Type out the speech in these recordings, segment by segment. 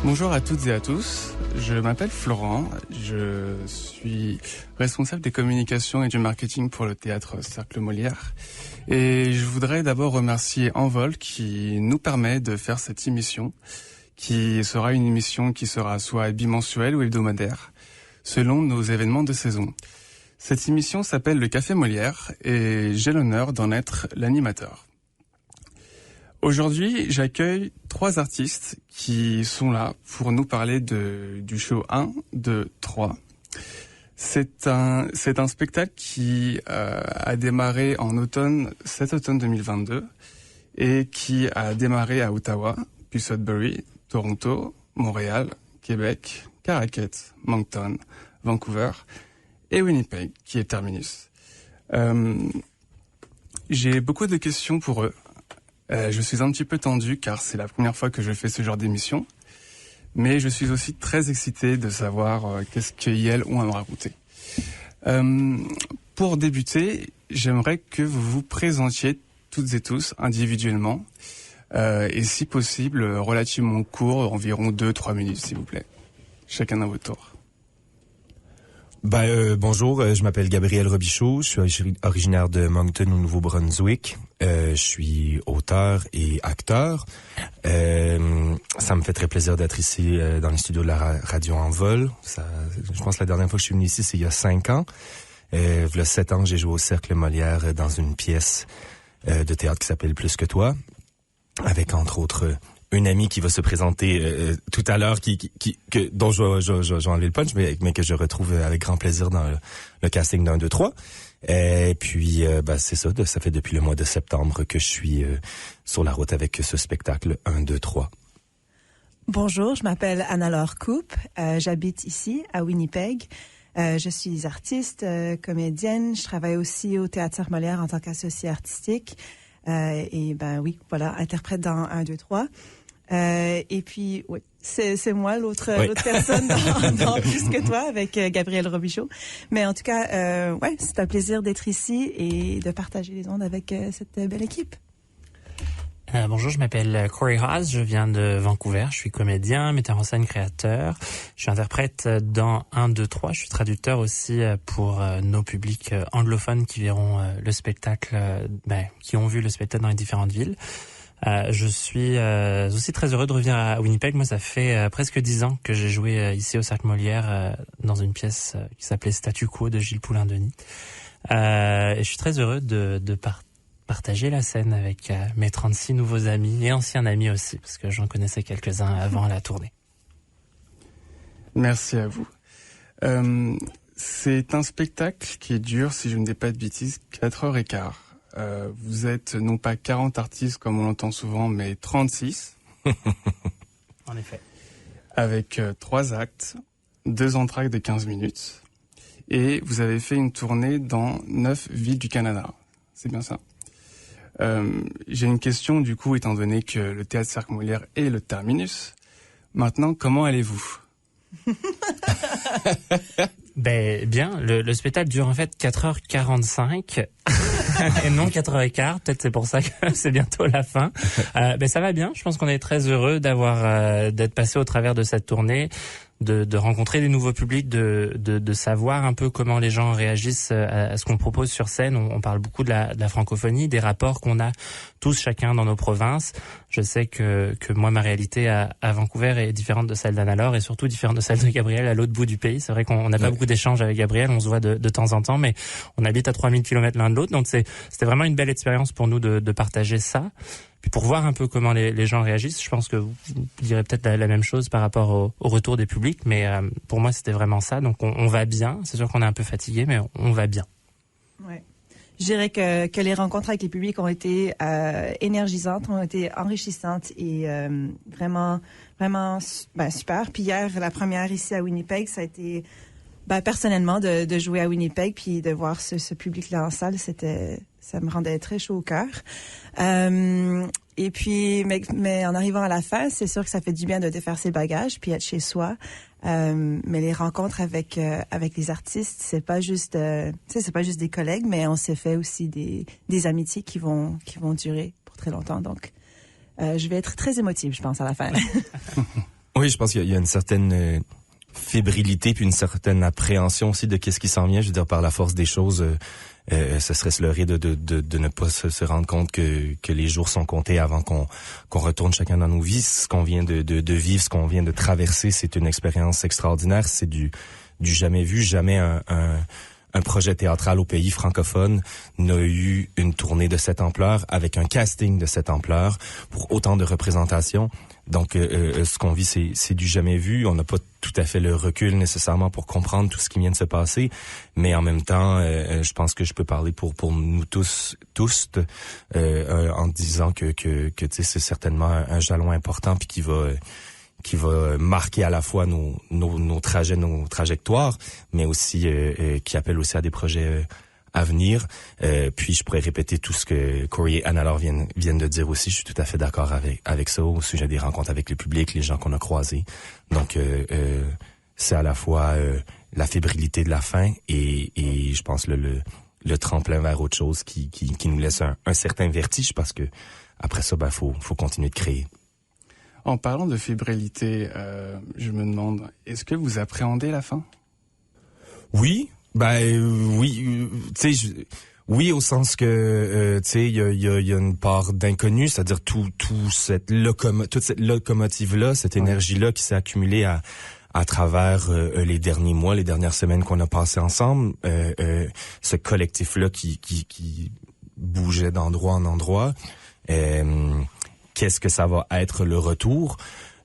Bonjour à toutes et à tous, je m'appelle Florent, je suis responsable des communications et du marketing pour le théâtre Cercle Molière et je voudrais d'abord remercier Envol qui nous permet de faire cette émission qui sera une émission qui sera soit bimensuelle ou hebdomadaire selon nos événements de saison. Cette émission s'appelle le Café Molière et j'ai l'honneur d'en être l'animateur. Aujourd'hui, j'accueille 3 artistes qui sont là pour nous parler du show 1, 2, 3. C'est un spectacle qui a démarré cet automne 2022 et qui a démarré à Ottawa, puis Sudbury, Toronto, Montréal, Québec, Caraquet, Moncton, Vancouver et Winnipeg, qui est terminus. J'ai beaucoup de questions pour eux. Je suis un petit peu tendu car c'est la première fois que je fais ce genre d'émission, mais je suis aussi très excité de savoir qu'est-ce qu'elles ont à me raconter. Pour débuter, j'aimerais que vous vous présentiez toutes et tous individuellement et si possible relativement court, environ 2-3 minutes s'il vous plaît. Chacun à votre tour. Bonjour, je m'appelle Gabriel Robichaud, je suis originaire de Moncton au Nouveau-Brunswick. Je suis auteur et acteur. Ça me fait très plaisir d'être ici dans les studios de la radio Envol. Je pense que la dernière fois que je suis venu ici, c'est il y a 5 ans. Il y a 7 ans, j'ai joué au Cercle Molière dans une pièce de théâtre qui s'appelle Plus que toi, avec entre autres une amie qui va se présenter tout à l'heure, dont je vais enlever le punch, mais que je retrouve avec grand plaisir dans le casting d'un, 2, 3. Et puis, c'est ça, ça fait depuis le mois de septembre que je suis sur la route avec ce spectacle 1, 2, 3. Bonjour, je m'appelle Anna-Laure Coupe, j'habite ici, à Winnipeg. Je suis artiste, comédienne, je travaille aussi au Théâtre Cercle Molière en tant qu'associée artistique. Interprète dans 1, 2, 3. Et puis, oui, c'est moi, l'autre personne dans Plus que toi, avec Gabriel Robichaud. Mais en tout cas, c'est un plaisir d'être ici et de partager les ondes avec cette belle équipe. Bonjour, je m'appelle Corey Haas, je viens de Vancouver, je suis comédien, metteur en scène, créateur. Je suis interprète dans 1, 2, 3. Je suis traducteur aussi pour nos publics anglophones qui verront le spectacle, qui ont vu le spectacle dans les différentes villes. Je suis aussi très heureux de revenir à Winnipeg. Moi, ça fait presque 10 ans que j'ai joué ici au Cercle Molière dans une pièce qui s'appelait Statu Quo de Gilles Poulain-Denis. Et je suis très heureux de partager la scène avec mes 36 nouveaux amis et anciens amis aussi, parce que j'en connaissais quelques-uns avant la tournée. Merci à vous. C'est un spectacle qui dure, si je ne dis pas de bêtises, 4h15. Vous êtes non pas 40 artistes comme on l'entend souvent, mais 36. En effet. Avec 3 actes, 2 entr'actes de 15 minutes. Et vous avez fait une tournée dans 9 villes du Canada. C'est bien ça? J'ai une question du coup, étant donné que le Théâtre Cercle Molière est le terminus. Maintenant, comment allez-vous? Bien, le spectacle dure en fait 4h45 et non 4h15, peut-être c'est pour ça que c'est bientôt la fin. Ça va bien, je pense qu'on est très heureux d'être passé au travers de cette tournée, de rencontrer des nouveaux publics, de savoir un peu comment les gens réagissent à ce qu'on propose sur scène. On parle beaucoup de la francophonie, des rapports qu'on a tous chacun dans nos provinces. Je sais que moi, ma réalité à Vancouver est différente de celle d'Anna-Laure et surtout différente de celle de Gabriel à l'autre bout du pays. C'est vrai qu'on n'a pas beaucoup d'échanges avec Gabriel, on se voit de temps en temps, mais on habite à 3000 km l'un de l'autre. Donc c'était vraiment une belle expérience pour nous de partager ça. Puis pour voir un peu comment les gens réagissent, je pense que vous direz peut-être la même chose par rapport au retour des publics, mais pour moi c'était vraiment ça. Donc on va bien, c'est sûr qu'on est un peu fatigué, mais on va bien. Ouais. Je dirais que les rencontres avec les publics ont été énergisantes, ont été enrichissantes et vraiment super. Puis hier, la première ici à Winnipeg, ça a été personnellement de jouer à Winnipeg puis de voir ce public-là en salle, ça me rendait très chaud au cœur. Et puis, mais en arrivant à la fin, c'est sûr que ça fait du bien de défaire ses bagages puis être chez soi. Mais les rencontres avec les artistes, c'est pas juste des collègues, mais on s'est fait aussi des amitiés qui vont durer pour très longtemps. Donc, je vais être très émotive, je pense, à la fin. Oui, je pense qu'il y a une certaine fébrilité puis une certaine appréhension aussi de qu'est-ce qui s'en vient. Je veux dire, par la force des choses, ce serait se leurrer de ne pas se rendre compte que les jours sont comptés avant qu'on retourne chacun dans nos vies. Ce qu'on vient de vivre, ce qu'on vient de traverser, c'est une expérience extraordinaire. C'est du jamais vu, jamais un projet théâtral au pays francophone n'a eu une tournée de cette ampleur, avec un casting de cette ampleur, pour autant de représentations. Donc, ce qu'on vit, c'est du jamais vu. On n'a pas tout à fait le recul nécessairement pour comprendre tout ce qui vient de se passer, mais en même temps, je pense que je peux parler pour nous tous, en disant que tu sais, c'est certainement un jalon important puis qui va marquer à la fois nos trajets, nos trajectoires, mais aussi qui appelle aussi à des projets à venir. Puis je pourrais répéter tout ce que Corey et Anna-Laure viennent de dire aussi. Je suis tout à fait d'accord avec ça au sujet des rencontres avec le public, les gens qu'on a croisés. Donc c'est à la fois la fébrilité de la fin et je pense le tremplin vers autre chose qui nous laisse un certain vertige, parce que après ça, faut continuer de créer. En parlant de fébrilité, je me demande, est-ce que vous appréhendez la fin? Oui, oui, tu sais, oui, au sens que tu sais, il y a une part d'inconnu, c'est-à-dire toute cette locomotive là, cette énergie là qui s'est accumulée à travers les derniers mois, les dernières semaines qu'on a passées ensemble, ce collectif là qui bougeait d'endroit en endroit. Qu'est-ce que ça va être le retour?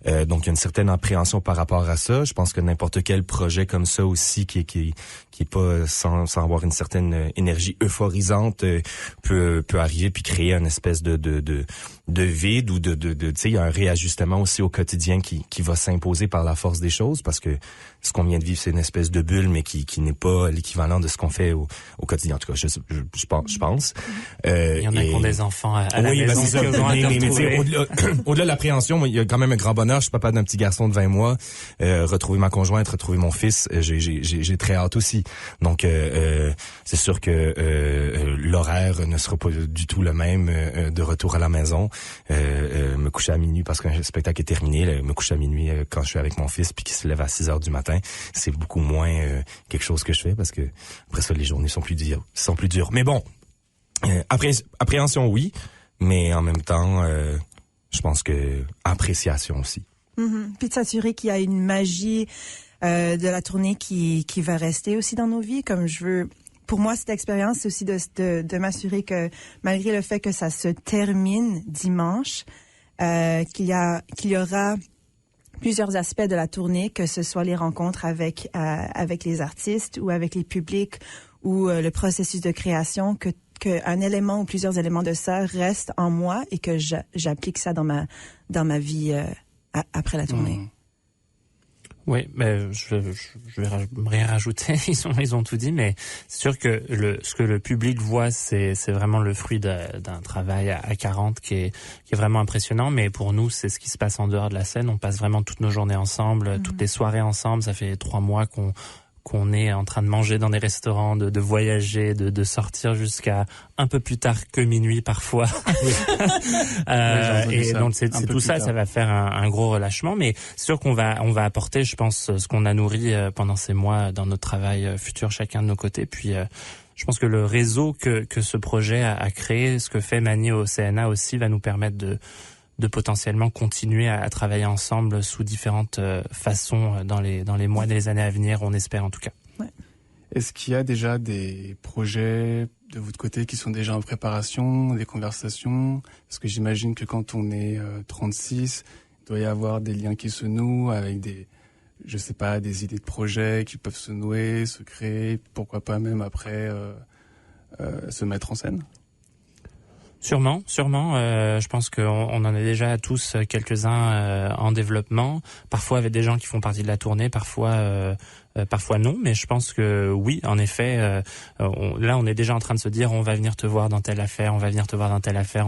Donc, il y a une certaine appréhension par rapport à ça. Je pense que n'importe quel projet comme ça aussi, qui est pas sans avoir une certaine énergie euphorisante, peut arriver puis créer une espèce de vide ou de tu sais, il y a un réajustement aussi au quotidien qui va s'imposer par la force des choses, parce que ce qu'on vient de vivre, c'est une espèce de bulle, mais qui n'est pas l'équivalent de ce qu'on fait au quotidien. En tout cas, je pense. Il y en a qui ont des enfants à la maison. Mais au-delà de l'appréhension, il y a quand même un grand bonheur. Je suis papa d'un petit garçon de 20 mois. Retrouver ma conjointe, retrouver mon fils, j'ai très hâte aussi. Donc, c'est sûr que l'horaire ne sera pas du tout le même de retour à la maison. Me coucher à minuit parce qu'un spectacle est terminé. Me coucher à minuit quand je suis avec mon fils puis qu'il se lève à 6 heures du matin, c'est beaucoup moins quelque chose que je fais, parce que après ça, les journées sont plus dures. Mais bon, appréhension, oui, mais en même temps, je pense que appréciation aussi. Mm-hmm. Puis de s'assurer qu'il y a une magie de la tournée qui va rester aussi dans nos vies. Comme pour moi, cette expérience, c'est aussi de m'assurer que malgré le fait que ça se termine dimanche, qu'il y aura plusieurs aspects de la tournée, que ce soit les rencontres avec les artistes ou avec les publics ou le processus de création, qu'un élément ou plusieurs éléments de ça restent en moi et que j'applique ça dans ma vie après la tournée. Mmh. Oui, mais je vais rien rajouter. Ils ont tout dit, mais c'est sûr que ce que le public voit, c'est vraiment le fruit d'un travail à 40 qui est vraiment impressionnant. Mais pour nous, c'est ce qui se passe en dehors de la scène. On passe vraiment toutes nos journées ensemble, toutes les soirées ensemble. Ça fait 3 mois qu'on est en train de manger dans des restaurants, de voyager, de sortir jusqu'à un peu plus tard que minuit parfois. Et donc c'est tout ça, ça va faire un gros relâchement, mais c'est sûr qu'on va apporter, je pense, ce qu'on a nourri pendant ces mois dans notre travail futur, chacun de nos côtés. Puis je pense que le réseau que ce projet a créé, ce que fait Mani au CNA aussi, va nous permettre de potentiellement continuer à travailler ensemble sous différentes façons dans les mois et les années à venir, on espère en tout cas. Ouais. Est-ce qu'il y a déjà des projets de votre côté qui sont déjà en préparation, des conversations? Parce que j'imagine que quand on est 36, il doit y avoir des liens qui se nouent avec des idées de projets qui peuvent se nouer, se créer, pourquoi pas même après se mettre en scène? Sûrement. Je pense qu'on en a déjà tous quelques-uns en développement. Parfois avec des gens qui font partie de la tournée, parfois non. Mais je pense que oui, en effet, là on est déjà en train de se dire on va venir te voir dans telle affaire, on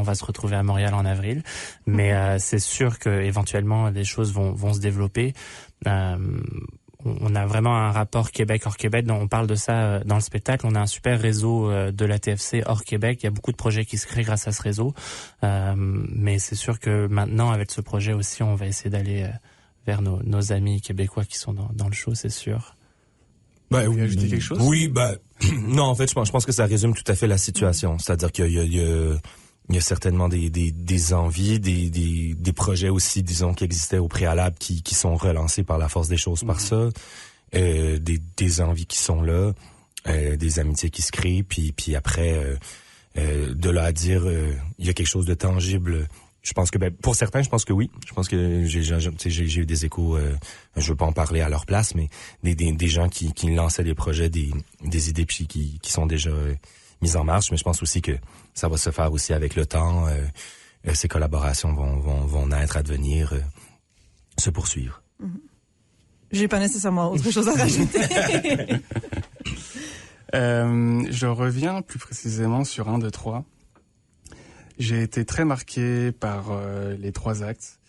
va se retrouver à Montréal en avril. Mais c'est sûr que éventuellement des choses vont se développer. On a vraiment un rapport Québec hors Québec. On parle de ça dans le spectacle. On a un super réseau de la TFC hors Québec. Il y a beaucoup de projets qui se créent grâce à ce réseau. Mais c'est sûr que maintenant, avec ce projet aussi, on va essayer d'aller vers nos amis québécois qui sont dans le show, c'est sûr. Ben, Vous voulez ajouter quelque chose? Oui, non, en fait, je pense que ça résume tout à fait la situation. C'est-à-dire qu'il y a certainement des envies, des projets aussi, disons, qui existaient au préalable, qui sont relancés par la force des choses par ça, des envies qui sont là, des amitiés qui se créent, puis après, de là à dire, il y a quelque chose de tangible. Je pense que pour certains, je pense que oui. Je pense que j'ai eu des échos. Je veux pas en parler à leur place, mais des gens qui lançaient des projets, des idées puis qui sont déjà mises en marche. Mais je pense aussi que ça va se faire aussi avec le temps. Ces collaborations vont naître, advenir, se poursuivre. J'ai pas nécessairement autre chose à rajouter. Je reviens plus précisément sur 1, 2, 3. J'ai été très marqué par les 3 actes.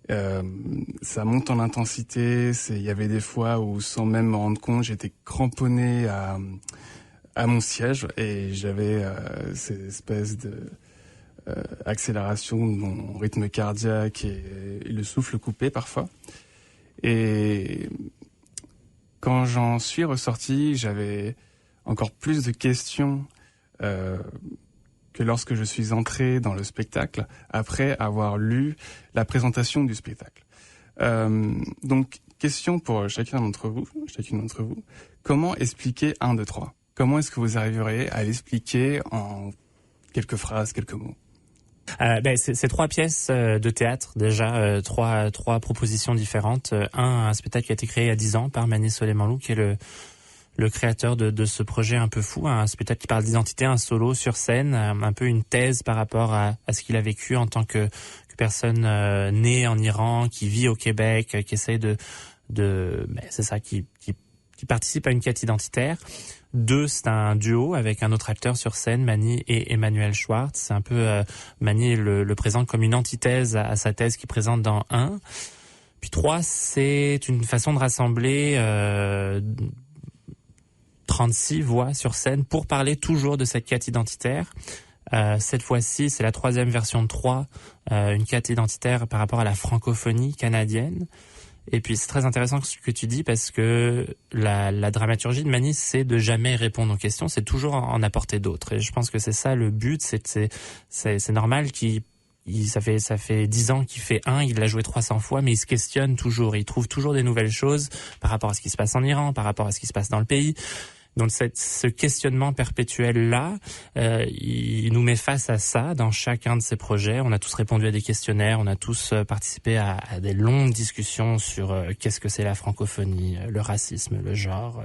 Ça monte en intensité. Il y avait des fois où, sans même me rendre compte, j'étais cramponné à mon siège et j'avais cette espèce de accélération de mon rythme cardiaque et le souffle coupé parfois. Et quand j'en suis ressorti, j'avais encore plus de questions que lorsque je suis entré dans le spectacle après avoir lu la présentation du spectacle. Donc, question pour chacune d'entre vous. Comment expliquer 1, 2, 3 ? Comment est-ce que vous arriverez à l'expliquer en quelques phrases, quelques mots ? C'est 3 pièces de théâtre déjà, trois propositions différentes. Un spectacle qui a été créé il y a 10 ans par Mani Soleimanlou, qui est le créateur de ce projet un peu fou, un spectacle qui parle d'identité, un solo sur scène, un peu une thèse par rapport à ce qu'il a vécu en tant que personne née en Iran, qui vit au Québec, qui essaie c'est ça, qui participe à une quête identitaire. 2, c'est un duo avec un autre acteur sur scène, Mani et Emmanuel Schwartz. C'est un peu Mani le présente comme une antithèse à sa thèse qu'il présente dans 1. Puis 3, c'est une façon de rassembler 36 voix sur scène pour parler toujours de cette quête identitaire. Cette fois-ci, c'est la 3e version de 3, une quête identitaire par rapport à la francophonie canadienne. Et puis c'est très intéressant ce que tu dis parce que la dramaturgie de Mani, c'est de jamais répondre aux questions, c'est toujours en apporter d'autres. Et je pense que c'est ça le but, c'est normal ça fait 10 ans qu'il fait 1, il l'a joué 300 fois, mais il se questionne toujours, il trouve toujours des nouvelles choses par rapport à ce qui se passe en Iran, par rapport à ce qui se passe dans le pays. Donc ce questionnement perpétuel-là, il nous met face à ça dans chacun de ces projets. On a tous répondu à des questionnaires, on a tous participé à des longues discussions sur qu'est-ce que c'est la francophonie, le racisme, le genre,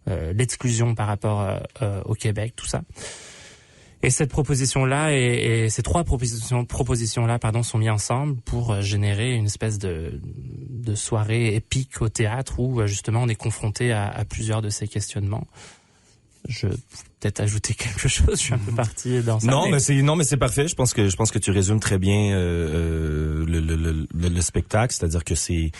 l'exclusion par rapport au Québec, tout ça. Et cette proposition-là et ces 3 propositions-là, sont mis ensemble pour générer une espèce de soirée épique au théâtre où justement on est confronté à plusieurs de ces questionnements. Je peux peut-être ajouter quelque chose. Je suis un peu parti dans ça. Non, mais c'est parfait. Je pense que tu résumes très bien le spectacle, c'est-à-dire que c'est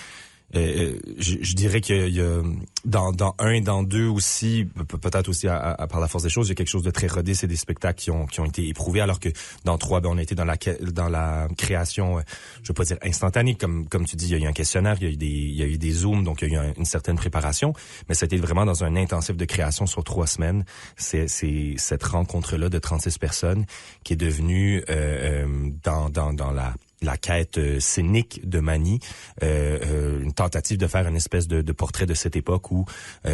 je dirais qu'il y a dans 1 et dans 2 aussi, peut-être aussi par la force des choses, il y a quelque chose de très rodé. C'est des spectacles qui ont été éprouvés, alors que dans 3, on a été dans la création, je veux pas dire instantanée, comme tu dis, il y a eu un questionnaire, il y a eu des zooms, donc il y a eu une certaine préparation, mais c'était vraiment dans un intensif de création sur 3 semaines. C'est cette rencontre-là de 36 personnes qui est devenue dans la quête scénique de Mani, une tentative de faire une espèce de portrait de cette époque où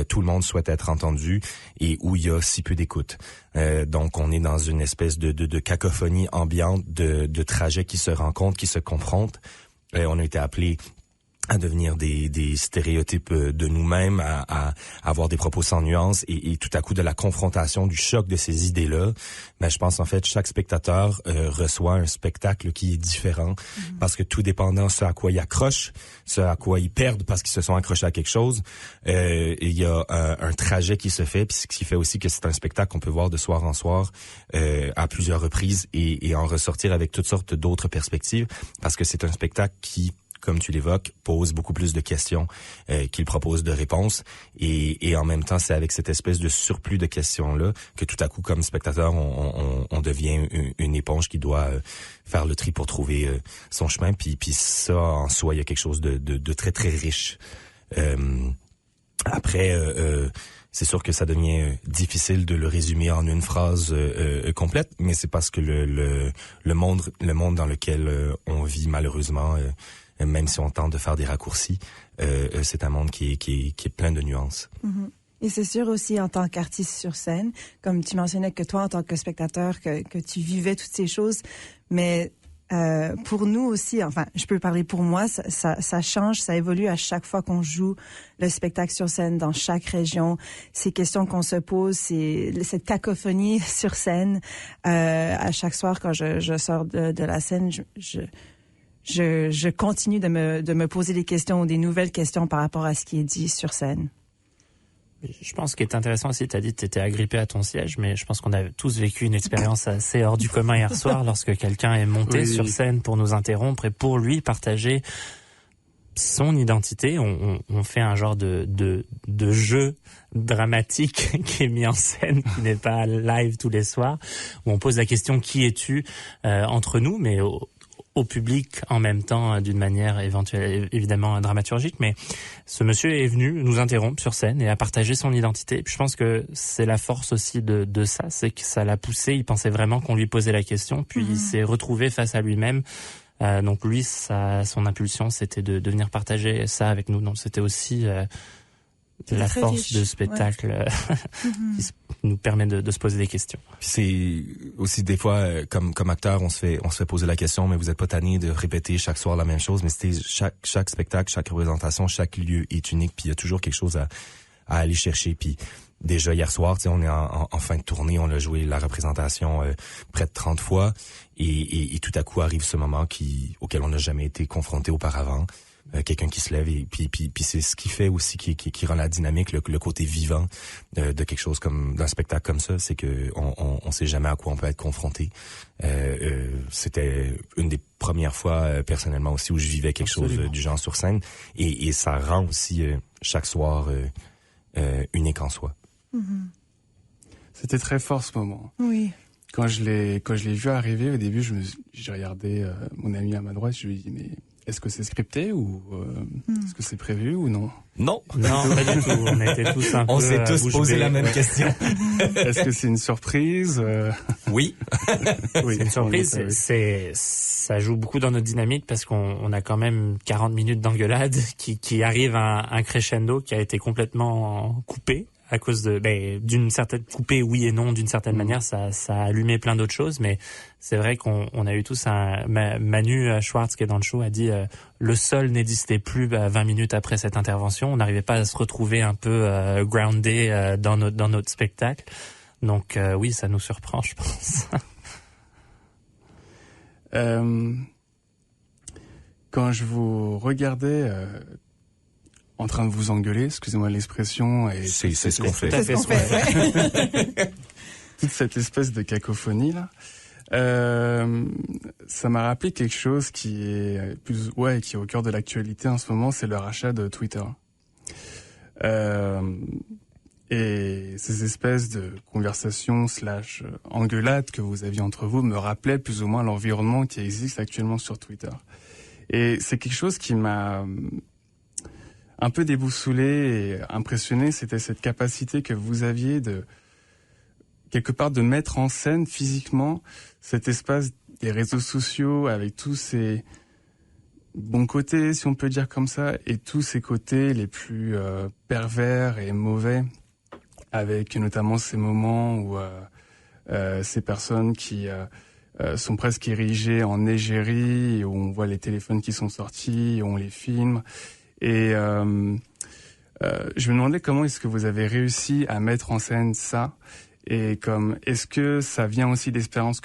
tout le monde souhaite être entendu et où il y a si peu d'écoute. Donc on est dans une espèce de cacophonie ambiante de trajets qui se rencontrent, qui se confrontent. On a été appelés à devenir des stéréotypes de nous-mêmes, à avoir des propos sans nuance et tout à coup de la confrontation, du choc de ces idées-là. Mais je pense en fait chaque spectateur reçoit un spectacle qui est différent parce que tout dépendant ce à quoi ils accrochent, ce à quoi ils perdent parce qu'ils se sont accrochés à quelque chose, il y a un trajet qui se fait, puis ce qui fait aussi que c'est un spectacle qu'on peut voir de soir en soir à plusieurs reprises et en ressortir avec toutes sortes d'autres perspectives parce que c'est un spectacle qui comme tu l'évoques, pose beaucoup plus de questions qu'il propose de réponses. Et en même temps, c'est avec cette espèce de surplus de questions-là que tout à coup, comme spectateur, on devient une éponge qui doit faire le tri pour trouver son chemin. Puis ça, en soi, il y a quelque chose de très, très riche. Après, c'est sûr que ça devient difficile de le résumer en une phrase complète, mais c'est parce que le monde dans lequel on vit, malheureusement, même si on tente de faire des raccourcis, c'est un monde qui est plein de nuances. Mm-hmm. Et c'est sûr aussi en tant qu'artiste sur scène, comme tu mentionnais que toi, en tant que spectateur, que tu vivais toutes ces choses, mais pour nous aussi, enfin, je peux parler pour moi, ça change, ça évolue à chaque fois qu'on joue le spectacle sur scène dans chaque région. Ces questions qu'on se pose, c'est cette cacophonie sur scène. À chaque soir, quand je sors de la scène, je continue de me poser des questions ou des nouvelles questions par rapport à ce qui est dit sur scène. Je pense qu'il est intéressant aussi, tu as dit que tu étais agrippé à ton siège, mais je pense qu'on a tous vécu une expérience assez hors du commun hier soir lorsque quelqu'un est monté sur scène pour nous interrompre et pour lui partager son identité. On fait un genre de jeu dramatique qui est mis en scène, qui n'est pas live tous les soirs, où on pose la question « Qui es-tu » entre nous, mais au public en même temps, d'une manière évidemment dramaturgique, mais ce monsieur est venu nous interrompre sur scène et a partagé son identité. Et puis je pense que c'est la force aussi de ça, c'est que ça l'a poussé, il pensait vraiment qu'on lui posait la question, puis il s'est retrouvé face à lui-même. Donc lui, son impulsion, c'était de venir partager ça avec nous. Donc c'était aussi la force riche. De spectacle qui nous permet de se poser des questions. Puis c'est aussi des fois comme acteur, on se fait poser la question, mais vous êtes pas tanné de répéter chaque soir la même chose, mais c'était chaque spectacle, chaque représentation, chaque lieu est unique, puis il y a toujours quelque chose à aller chercher. Puis déjà hier soir, tu sais, on est en fin de tournée, on a joué la représentation près de 30 fois et tout à coup arrive ce moment auquel on n'a jamais été confronté auparavant. Quelqu'un qui se lève et puis c'est ce qui fait aussi qui rend la dynamique, le côté vivant de quelque chose comme d'un spectacle comme ça, c'est que on sait jamais à quoi on peut être confronté. C'était une des premières fois personnellement aussi où je vivais quelque chose du genre sur scène et ça rend aussi chaque soir unique en soi. Mm-hmm. C'était très fort ce moment. Oui. Quand je l'ai vu arriver au début, j'ai regardé mon ami à ma droite, je lui ai dit mais est-ce que c'est scripté ou est-ce que c'est prévu ou non? Non, pas du tout. On était tous un peu. On s'est tous posé la même question. Est-ce que c'est une surprise? Oui. Oui, c'est une surprise. Ça joue beaucoup dans notre dynamique parce qu'on a quand même 40 minutes d'engueulade qui arrive à un crescendo qui a été complètement coupé. À cause d'une certaine coupée, oui et non, d'une certaine manière, ça a allumé plein d'autres choses, mais c'est vrai qu'on a eu tous Manu Schwartz qui est dans le show a dit le sol n'existait plus 20 minutes après cette intervention, on n'arrivait pas à se retrouver un peu groundé dans notre spectacle, donc oui, ça nous surprend, je pense. Quand je vous regardais en train de vous engueuler, excusez-moi l'expression. Et c'est ce qu'on fait. C'est ce qu'on fait. Toute cette espèce de cacophonie là, ça m'a rappelé quelque chose qui est qui est au cœur de l'actualité en ce moment, c'est le rachat de Twitter. Et ces espèces de conversations / engueulades que vous aviez entre vous me rappelaient plus ou moins l'environnement qui existe actuellement sur Twitter. Et c'est quelque chose qui m'a un peu déboussolé et impressionné, c'était cette capacité que vous aviez de, quelque part, de mettre en scène physiquement cet espace des réseaux sociaux avec tous ces bons côtés, si on peut dire comme ça, et tous ces côtés les plus pervers et mauvais, avec notamment ces moments où ces personnes qui sont presque érigées en égérie, où on voit les téléphones qui sont sortis, où on les filme. Et je me demandais comment est-ce que vous avez réussi à mettre en scène ça, et est-ce que ça vient aussi d'expériences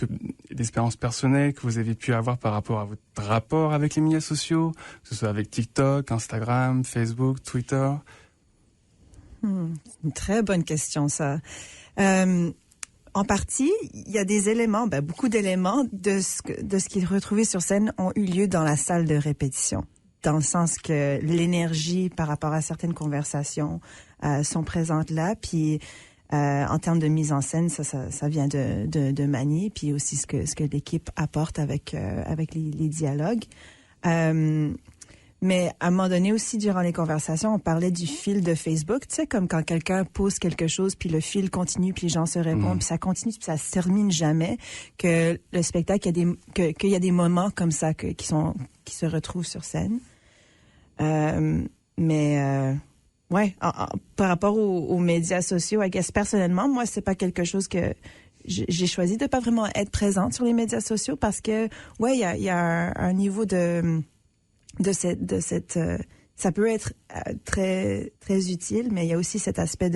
personnelles que vous avez pu avoir par rapport à votre rapport avec les médias sociaux, que ce soit avec TikTok, Instagram, Facebook, Twitter? Une très bonne question, ça. En partie, il y a des éléments, beaucoup d'éléments de ce qui est retrouvé sur scène ont eu lieu dans la salle de répétition. dans le sens que l'énergie par rapport à certaines conversations sont présentes là. Puis en termes de mise en scène, ça vient de Manny, puis aussi ce que l'équipe apporte avec les dialogues. Mais à un moment donné aussi, durant les conversations, on parlait du fil de Facebook. Tu sais, comme quand quelqu'un pose quelque chose, puis le fil continue, puis les gens se répondent, puis ça continue, puis ça se termine jamais. Que le spectacle, qu'il y a des moments comme ça qui se retrouvent sur scène. Ouais, par rapport aux médias sociaux, I guess, personnellement, moi, c'est pas quelque chose que j'ai choisi de pas vraiment être présente sur les médias sociaux parce que, ouais, il y a un niveau de cette ça peut être très très utile, mais il y a aussi cet aspect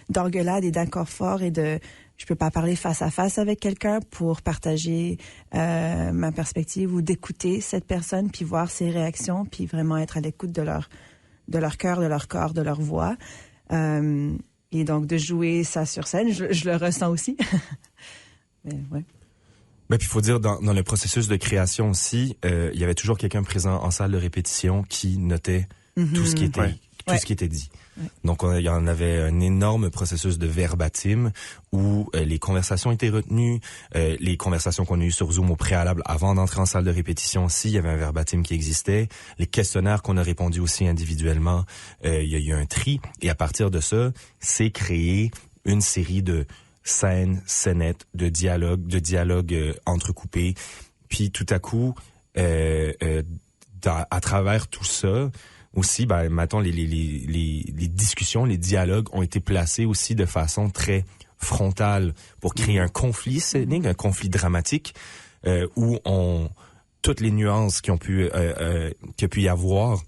d'engueulade et d'accord fort et je peux pas parler face à face avec quelqu'un pour partager ma perspective ou d'écouter cette personne puis voir ses réactions puis vraiment être à l'écoute de leur cœur, de leur corps, de leur voix. Et donc de jouer ça sur scène, je le ressens aussi. Mais ouais. Ben, puis il faut dire, dans le processus de création aussi, il y avait toujours quelqu'un présent en salle de répétition qui notait tout ce qui était dit. Ouais. Donc, il y en avait un énorme processus de verbatim où les conversations étaient retenues, les conversations qu'on a eues sur Zoom au préalable avant d'entrer en salle de répétition aussi, il y avait un verbatim qui existait. Les questionnaires qu'on a répondus aussi individuellement, il y a eu un tri. Et à partir de ça, c'est créé une série de scénettes, de dialogues entrecoupés. Puis tout à coup, à travers tout ça, aussi, mettons, les discussions, les dialogues ont été placés aussi de façon très frontale pour créer un conflit scénique, un conflit dramatique, où toutes les nuances qu'il y a pu y avoir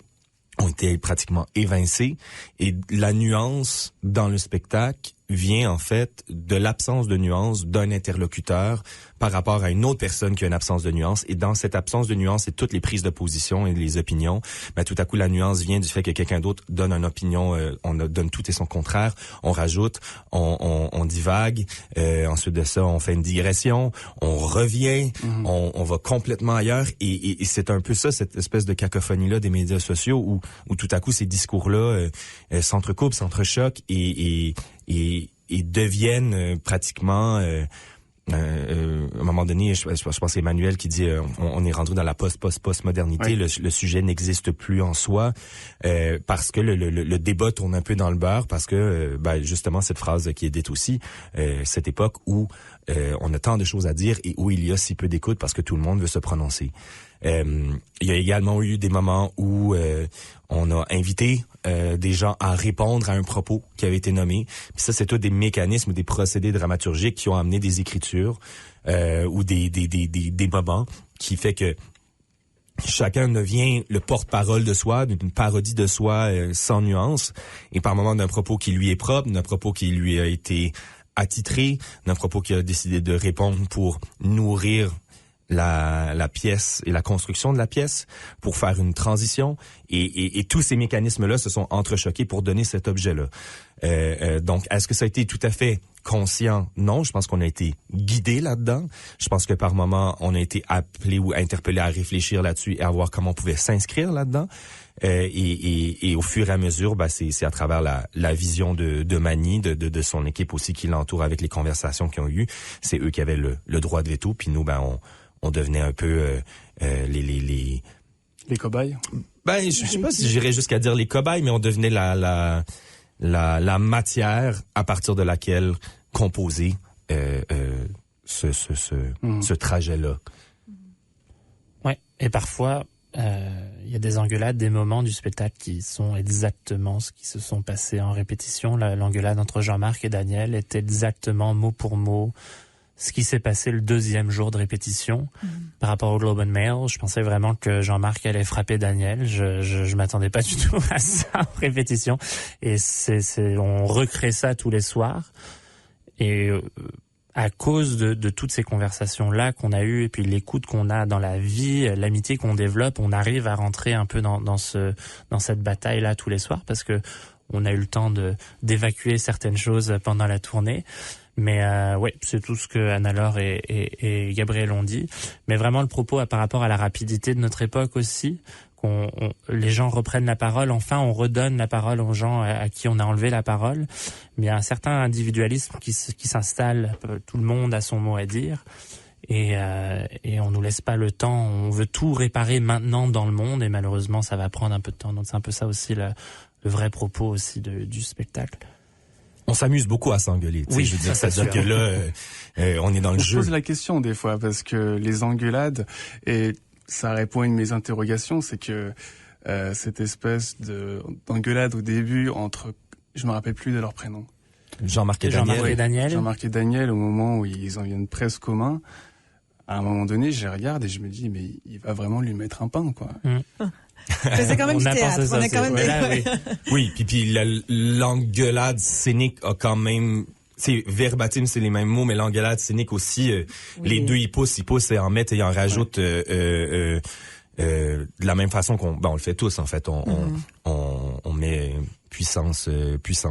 ont été pratiquement évincées. Et la nuance dans le spectacle vient en fait de l'absence de nuance d'un interlocuteur par rapport à une autre personne qui a une absence de nuance. Et dans cette absence de nuance et toutes les prises de position et les opinions, tout à coup la nuance vient du fait que quelqu'un d'autre donne une opinion, on donne tout et son contraire, on rajoute, on divague, ensuite de ça on fait une digression, on revient, on va complètement ailleurs et c'est un peu ça, cette espèce de cacophonie-là des médias sociaux où tout à coup ces discours-là s'entrecoupent, s'entrechoquent et deviennent pratiquement à un moment donné, je pense que c'est Emmanuel qui dit on est rendu dans la post-modernité, oui. Le sujet n'existe plus en soi parce que le débat tourne un peu dans le beurre parce que justement cette phrase qui est dite aussi, cette époque où on a tant de choses à dire et où il y a si peu d'écoute parce que tout le monde veut se prononcer. Il y a également eu des moments où on a invité des gens à répondre à un propos qui avait été nommé. Puis ça, c'est tout des mécanismes, des procédés dramaturgiques qui ont amené des écritures ou des moments qui fait que chacun devient le porte-parole de soi, d'une parodie de soi sans nuance, et par moment d'un propos qui lui est propre, d'un propos qui lui a été attitré, d'un propos qui a décidé de répondre pour nourrir la pièce et la construction de la pièce, pour faire une transition, et tous ces mécanismes-là se sont entrechoqués pour donner cet objet-là. Donc, est-ce que ça a été tout à fait conscient? Non, je pense qu'on a été guidé là-dedans. Je pense que par moment, on a été appelé ou interpellé à réfléchir là-dessus et à voir comment on pouvait s'inscrire là-dedans. Et au fur et à mesure, c'est à travers la vision de Manny, de son équipe aussi qui l'entoure avec les conversations qu'ils ont eues. C'est eux qui avaient le droit de veto, puis nous, on devenait un peu les cobayes. Je sais pas si j'irais jusqu'à dire les cobayes, mais on devenait la matière à partir de laquelle composer ce trajet-là. Ouais, et parfois il y a des engueulades, des moments du spectacle qui sont exactement ce qui se sont passés en répétition. L'engueulade entre Jean-Marc et Daniel était exactement mot pour mot ce qui s'est passé le deuxième jour de répétition. Par rapport au Globe and Mail, je pensais vraiment que Jean-Marc allait frapper Daniel. Je m'attendais pas du tout à ça en répétition. Et on recrée ça tous les soirs. Et à cause de toutes ces conversations-là qu'on a eues, et puis l'écoute qu'on a dans la vie, l'amitié qu'on développe, on arrive à rentrer un peu dans cette bataille-là tous les soirs, parce que on a eu le temps d'évacuer certaines choses pendant la tournée. Mais ouais, c'est tout ce que Anna-Laure et Gabriel ont dit. Mais vraiment le propos par rapport à la rapidité de notre époque aussi, les gens reprennent la parole. Enfin, on redonne la parole aux gens à qui on a enlevé la parole. Mais il y a un certain individualisme qui s'installe. Tout le monde a son mot à dire. Et on nous laisse pas le temps. On veut tout réparer maintenant dans le monde. Et malheureusement, ça va prendre un peu de temps. Donc c'est un peu ça aussi le vrai propos aussi du spectacle. On s'amuse beaucoup à s'engueuler. Oui, je veux dire, c'est-à-dire que là, on est dans le jeu. Je pose la question des fois parce que les engueulades, et ça répond à une de mes interrogations, c'est que cette espèce d'engueulade au début entre, je me rappelle plus de leur prénom. Jean-Marc et Daniel. Jean-Marc et Daniel, au moment où ils en viennent presque commun, à un moment donné, je les regarde et je me dis, mais il va vraiment lui mettre un pain, quoi. Mais c'est quand même du théâtre. On a quand même Oui, puis l'engueulade scénique a quand même... C'est verbatim, c'est les mêmes mots, mais l'engueulade scénique aussi, les deux, ils poussent et en mettent et ils en rajoutent de la même façon on le fait tous, en fait. On met puissance, plus.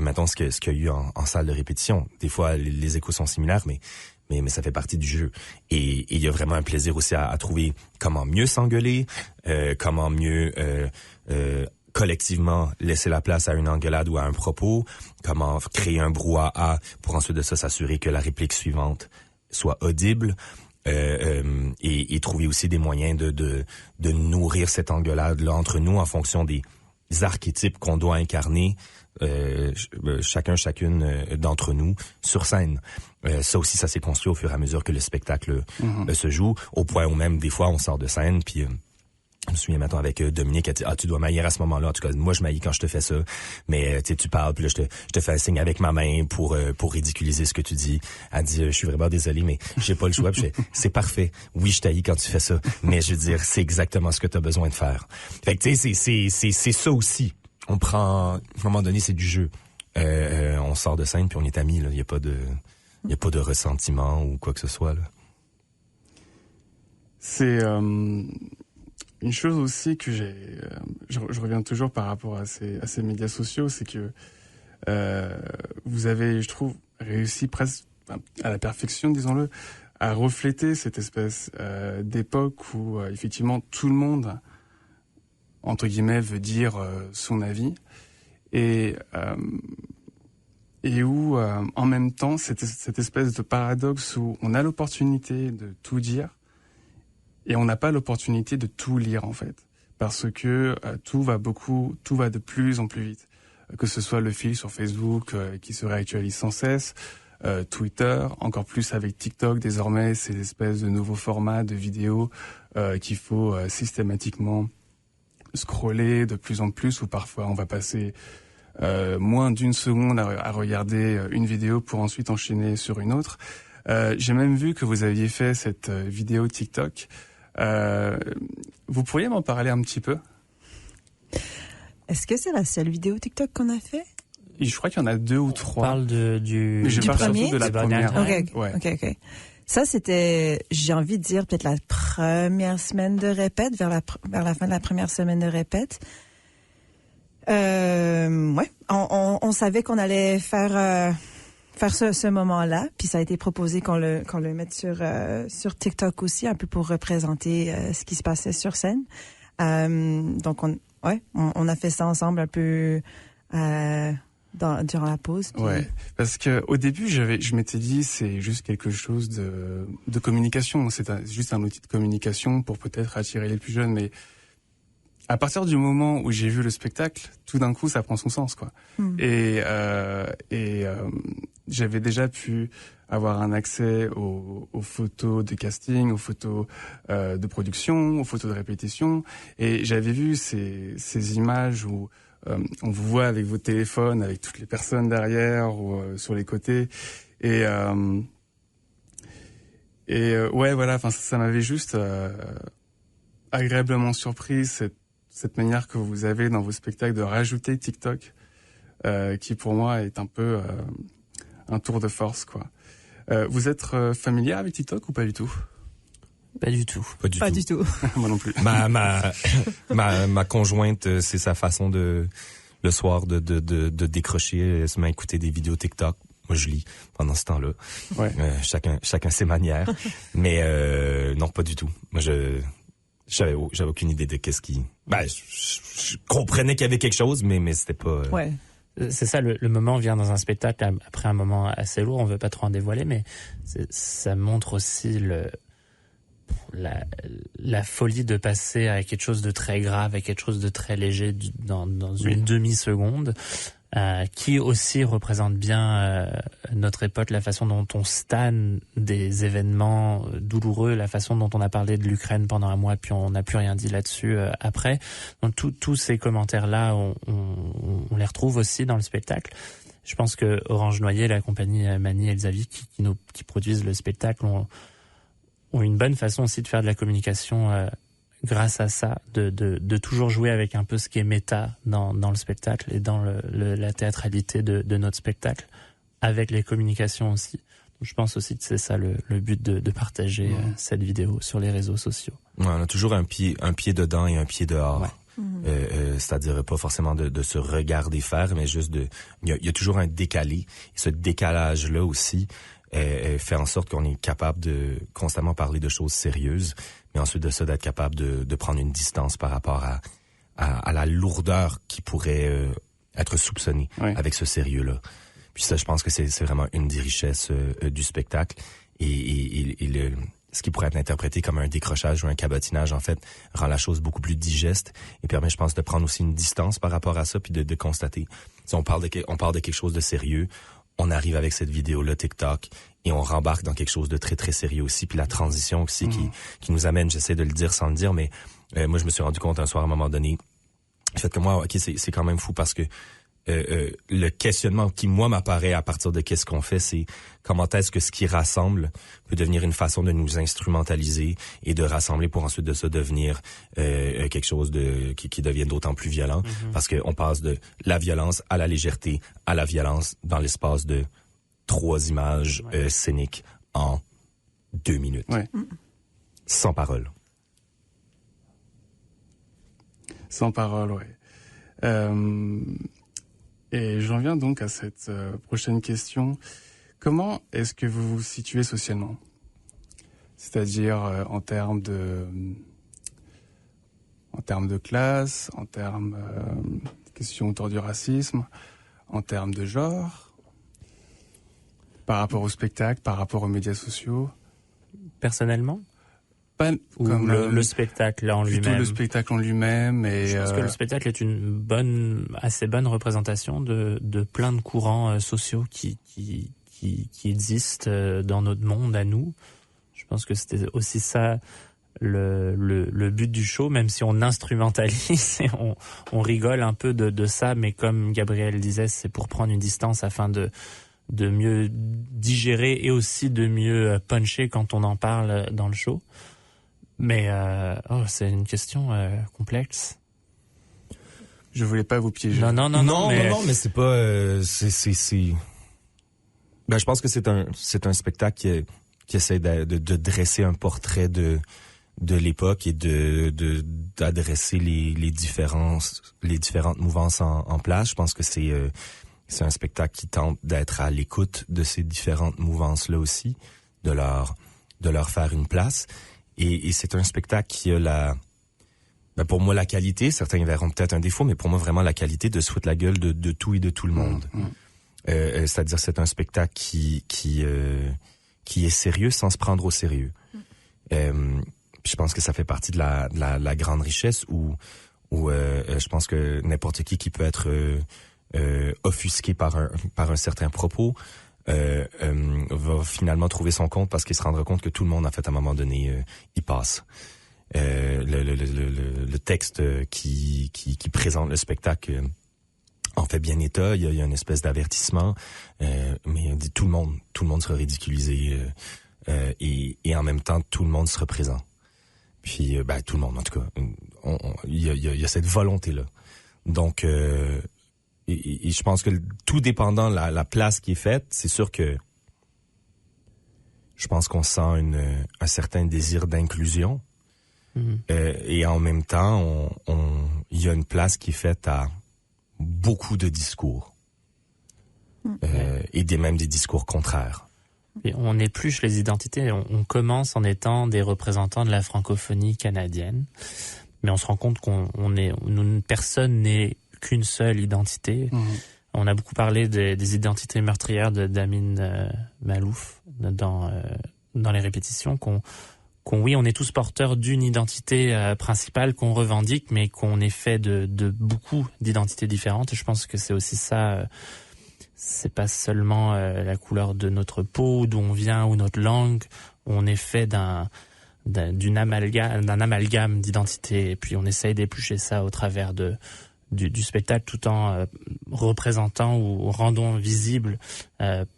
Mettons ce qu'il y a eu en salle de répétition. Des fois, les échos sont similaires, mais ça fait partie du jeu. Et il y a vraiment un plaisir aussi à trouver comment mieux s'engueuler, comment mieux collectivement laisser la place à une engueulade ou à un propos, comment créer un brouhaha pour ensuite de ça s'assurer que la réplique suivante soit audible, et trouver aussi des moyens de nourrir cette engueulade-là entre nous en fonction des archétypes qu'on doit incarner, chacune d'entre nous sur scène. Ça aussi, ça s'est construit au fur et à mesure que le spectacle se joue, au point où même des fois on sort de scène, puis je me souviens maintenant avec Dominique, elle dit tu dois maillir à ce moment-là. En tout cas, moi je maillis quand je te fais ça, mais tu parles, puis là je te fais un signe avec ma main pour ridiculiser ce que tu dis. Elle dit je suis vraiment désolé, mais j'ai pas le choix. Puis je fais c'est parfait. Oui, je t'haïs quand tu fais ça, mais je veux dire c'est exactement ce que tu as besoin de faire. Fait que tu sais c'est ça aussi. On prend à un moment donné c'est du jeu. On sort de scène puis on est amis là. Il y a pas de ressentiment ou quoi que ce soit là. C'est une chose aussi que je reviens toujours par rapport à ces médias sociaux, c'est que vous avez, je trouve, réussi presque à la perfection, disons-le, à refléter cette espèce d'époque où effectivement tout le monde, entre guillemets, veut dire son avis, et où en même temps cette espèce de paradoxe où on a l'opportunité de tout dire, et on n'a pas l'opportunité de tout lire, en fait. Parce que tout va de plus en plus vite. Que ce soit le fil sur Facebook qui se réactualise sans cesse, Twitter, encore plus avec TikTok désormais, ces espèces de nouveaux formats de vidéos qu'il faut systématiquement scroller de plus en plus, ou parfois on va passer moins d'une seconde à regarder une vidéo pour ensuite enchaîner sur une autre. J'ai même vu que vous aviez fait cette vidéo TikTok. Vous pourriez m'en parler un petit peu? Est-ce que c'est la seule vidéo TikTok qu'on a fait? Je crois qu'il y en a 2 ou 3. On parle du premier? De la première. Ok. Ça, c'était, j'ai envie de dire, peut-être la première semaine de répète, vers la fin de la première semaine de répète. Ouais. On savait qu'on allait faire ce moment-là, puis ça a été proposé qu'on le mette sur TikTok aussi, un peu pour représenter ce qui se passait sur scène. Donc on a fait ça ensemble un peu durant la pause. Puis... Ouais, parce que au début je m'étais dit c'est juste quelque chose de communication, c'est juste un outil de communication pour peut-être attirer les plus jeunes, mais à partir du moment où j'ai vu le spectacle, tout d'un coup, ça prend son sens, quoi. Et j'avais déjà pu avoir un accès aux photos de casting, aux photos de production, aux photos de répétition, et j'avais vu ces images où on vous voit avec vos téléphones, avec toutes les personnes derrière ou sur les côtés, et ouais, voilà. Enfin, ça m'avait juste agréablement surpris cette manière que vous avez dans vos spectacles de rajouter TikTok, qui pour moi est un peu un tour de force, quoi. Vous êtes familière avec TikTok ou pas du tout? Pas du tout. Pas du tout. Moi non plus. Ma conjointe, c'est sa façon le soir de décrocher, elle se met à écouter des vidéos TikTok. Moi, je lis pendant ce temps-là. Ouais. Chacun ses manières. Mais non, pas du tout. Moi, j'avais aucune idée de qu'est-ce qui... je comprenais qu'il y avait quelque chose, mais c'était pas... Ouais. C'est ça, le moment vient dans un spectacle après un moment assez lourd, on veut pas trop en dévoiler, mais ça montre aussi la folie de passer à quelque chose de très grave, à quelque chose de très léger dans une demi-seconde, qui aussi représente bien notre époque, la façon dont on stan des événements douloureux, la façon dont on a parlé de l'Ukraine pendant un mois, puis on n'a plus rien dit là-dessus après. Donc tous ces commentaires-là, on les retrouve aussi dans le spectacle. Je pense que Orange Noyer, la compagnie Mani et Xavier qui produisent le spectacle, ont une bonne façon aussi de faire de la communication grâce à ça, de toujours jouer avec un peu ce qui est méta dans le spectacle et dans la théâtralité de notre spectacle, avec les communications aussi. Donc je pense aussi que c'est ça le but de partager cette vidéo sur les réseaux sociaux. Ouais, on a toujours un pied dedans et un pied dehors. Ouais. C'est-à-dire pas forcément de se regarder faire, mais juste il y a toujours un décalé. Et ce décalage-là aussi fait en sorte qu'on est capable de constamment parler de choses sérieuses, mais ensuite de ça, d'être capable de prendre une distance par rapport à la lourdeur qui pourrait être soupçonnée avec ce sérieux-là. Puis ça, je pense que c'est vraiment une des richesses du spectacle. Et ce qui pourrait être interprété comme un décrochage ou un cabotinage, en fait, rend la chose beaucoup plus digeste et permet, je pense, de prendre aussi une distance par rapport à ça, puis de constater. Si on parle de quelque chose de sérieux, on arrive avec cette vidéo-là TikTok et on rembarque dans quelque chose de très, très sérieux aussi. Puis la transition aussi qui nous amène, j'essaie de le dire sans le dire, mais moi, je me suis rendu compte un soir, à un moment donné, le fait que moi, c'est quand même fou parce que le questionnement qui, moi, m'apparaît à partir de qu'est-ce qu'on fait, c'est comment est-ce que ce qui rassemble peut devenir une façon de nous instrumentaliser et de rassembler pour ensuite de ça devenir quelque chose qui devienne d'autant plus violent. Parce qu'on passe de la violence à la légèreté, à la violence dans l'espace de 3 images scéniques en 2 minutes. Ouais. Sans parole. Sans parole, ouais. Et j'en viens donc à cette prochaine question. Comment est-ce que vous vous situez socialement? C'est-à-dire en termes de classe, en termes de questions autour du racisme, en termes de genre, par rapport au spectacle, par rapport aux médias sociaux? Personnellement? Pas Ou comme le spectacle en plutôt lui-même. le spectacle en lui-même. Et je pense que le spectacle est une assez bonne représentation de plein de courants sociaux qui existent dans notre monde à nous. Je pense que c'était aussi ça le but du show, même si on instrumentalise et on rigole un peu de ça, mais comme Gabriel disait, c'est pour prendre une distance afin de mieux digérer et aussi de mieux puncher quand on en parle dans le show. Mais c'est une question complexe. Je voulais pas vous piéger. Non, mais c'est pas Ben, je pense que c'est un spectacle qui essaie de dresser un portrait de l'époque et d'adresser les différentes mouvances en place. Je pense que c'est un spectacle qui tente d'être à l'écoute de ces différentes mouvances-là aussi, de leur faire une place. Et c'est un spectacle qui a pour moi, la qualité, certains verront peut-être un défaut, mais pour moi, vraiment la qualité de se foutre la gueule de tout et de tout le monde. C'est-à-dire, c'est un spectacle qui est sérieux sans se prendre au sérieux. Puis je pense que ça fait partie de la grande richesse où je pense que n'importe qui peut être offusqué par un certain propos va finalement trouver son compte parce qu'il se rendra compte que tout le monde, en fait, à un moment donné, y passe. Le texte qui présente le spectacle en fait bien état. Il y a une espèce d'avertissement, mais tout le monde sera ridiculisé et en même temps tout le monde sera présent. Puis tout le monde, en tout cas, il y a cette volonté là. Donc et je pense que tout dépendant la place qui est faite, c'est sûr que Je pense qu'on sent un certain désir d'inclusion. Et en même temps, il y a une place qui est faite à beaucoup de discours. Et même des discours contraires. Et on épluche les identités. On commence en étant des représentants de la francophonie canadienne. Mais on se rend compte personne n'est qu'une seule identité. On a beaucoup parlé des identités meurtrières d'Amin Maalouf dans les répétitions, oui, on est tous porteurs d'une identité principale qu'on revendique, mais qu'on est fait de beaucoup d'identités différentes. Et je pense que c'est aussi ça, c'est pas seulement la couleur de notre peau, d'où on vient, ou notre langue. On est fait d'un amalgame d'identités, et puis on essaye d'éplucher ça au travers du spectacle, tout en représentant ou rendant visible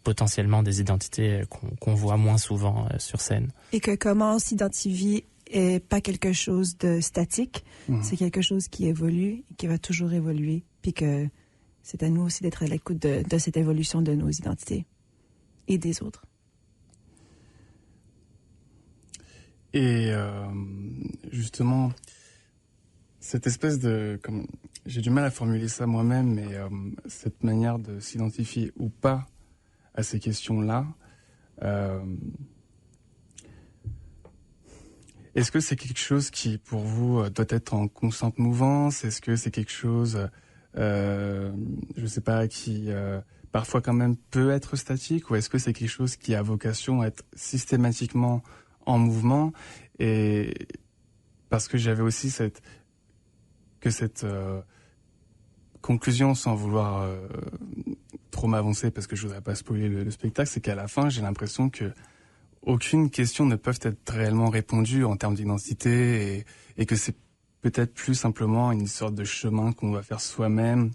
potentiellement des identités qu'on voit moins souvent sur scène. Et que comment on s'identifie est pas quelque chose de statique, c'est quelque chose qui évolue et qui va toujours évoluer, puis que c'est à nous aussi d'être à l'écoute de cette évolution de nos identités et des autres. Et justement, cette espèce j'ai du mal à formuler ça moi-même, mais cette manière de s'identifier ou pas à ces questions-là, est-ce que c'est quelque chose qui, pour vous, doit être en constante mouvance? Est-ce que c'est quelque chose, je sais pas, qui parfois quand même peut être statique? Ou est-ce que c'est quelque chose qui a vocation à être systématiquement en mouvement? Et parce que j'avais aussi cette conclusion, sans vouloir trop m'avancer parce que je voudrais pas spoiler le spectacle, c'est qu'à la fin, j'ai l'impression que aucune question ne peut être réellement répondue en termes d'identité et que c'est peut-être plus simplement une sorte de chemin qu'on va faire soi-même,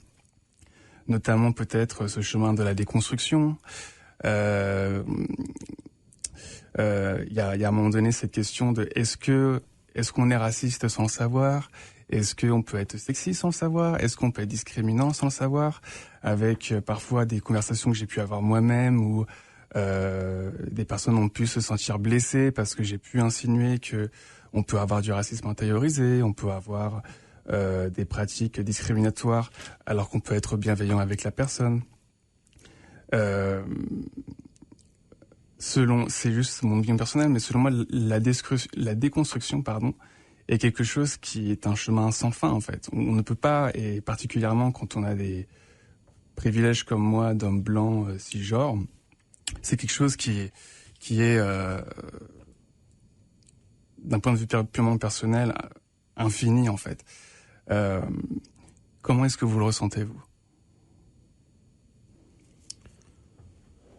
notamment peut-être ce chemin de la déconstruction. Il y a à un moment donné cette question de est-ce qu'on est raciste sans le savoir? Est-ce qu'on peut être sexiste sans le savoir? Est-ce qu'on peut être discriminant sans le savoir? Avec parfois des conversations que j'ai pu avoir moi-même où des personnes ont pu se sentir blessées parce que j'ai pu insinuer que on peut avoir du racisme intériorisé, on peut avoir des pratiques discriminatoires alors qu'on peut être bienveillant avec la personne. C'est juste mon opinion personnelle, mais selon moi, la déconstruction, est quelque chose qui est un chemin sans fin, en fait. On ne peut pas, et particulièrement quand on a des privilèges comme moi, d'homme blanc, cisgenre, c'est quelque chose qui est d'un point de vue purement personnel, infini, en fait. Comment est-ce que vous le ressentez, vous?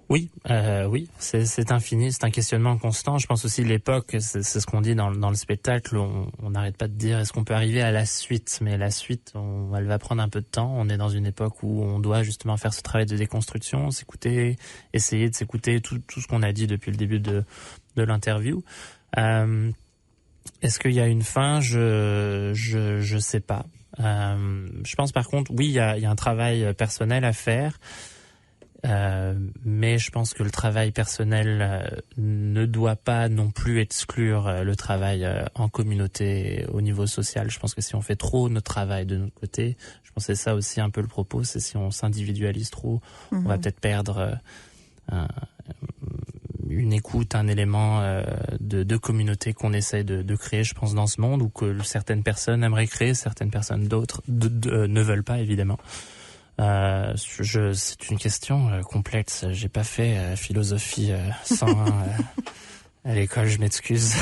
Oui, c'est infini, c'est un questionnement constant. Je pense aussi l'époque, c'est ce qu'on dit dans le spectacle, on n'arrête pas de dire est-ce qu'on peut arriver à la suite, mais la suite, elle va prendre un peu de temps. On est dans une époque où on doit justement faire ce travail de déconstruction, s'écouter, essayer de s'écouter tout ce qu'on a dit depuis le début de l'interview. Est-ce qu'il y a une fin? Je sais pas. Je pense par contre, oui, il y a un travail personnel à faire. Mais je pense que le travail personnel ne doit pas non plus exclure le travail en communauté au niveau social. Je pense que si on fait trop notre travail de notre côté, je pense que c'est ça aussi un peu le propos, c'est si on s'individualise trop, on va peut-être perdre une écoute, un élément de communauté qu'on essaie de créer, je pense, dans ce monde, ou que certaines personnes aimeraient créer, certaines personnes d'autres ne veulent pas, évidemment. C'est une question complexe. J'ai pas fait philosophie 101 à l'école, je m'excuse.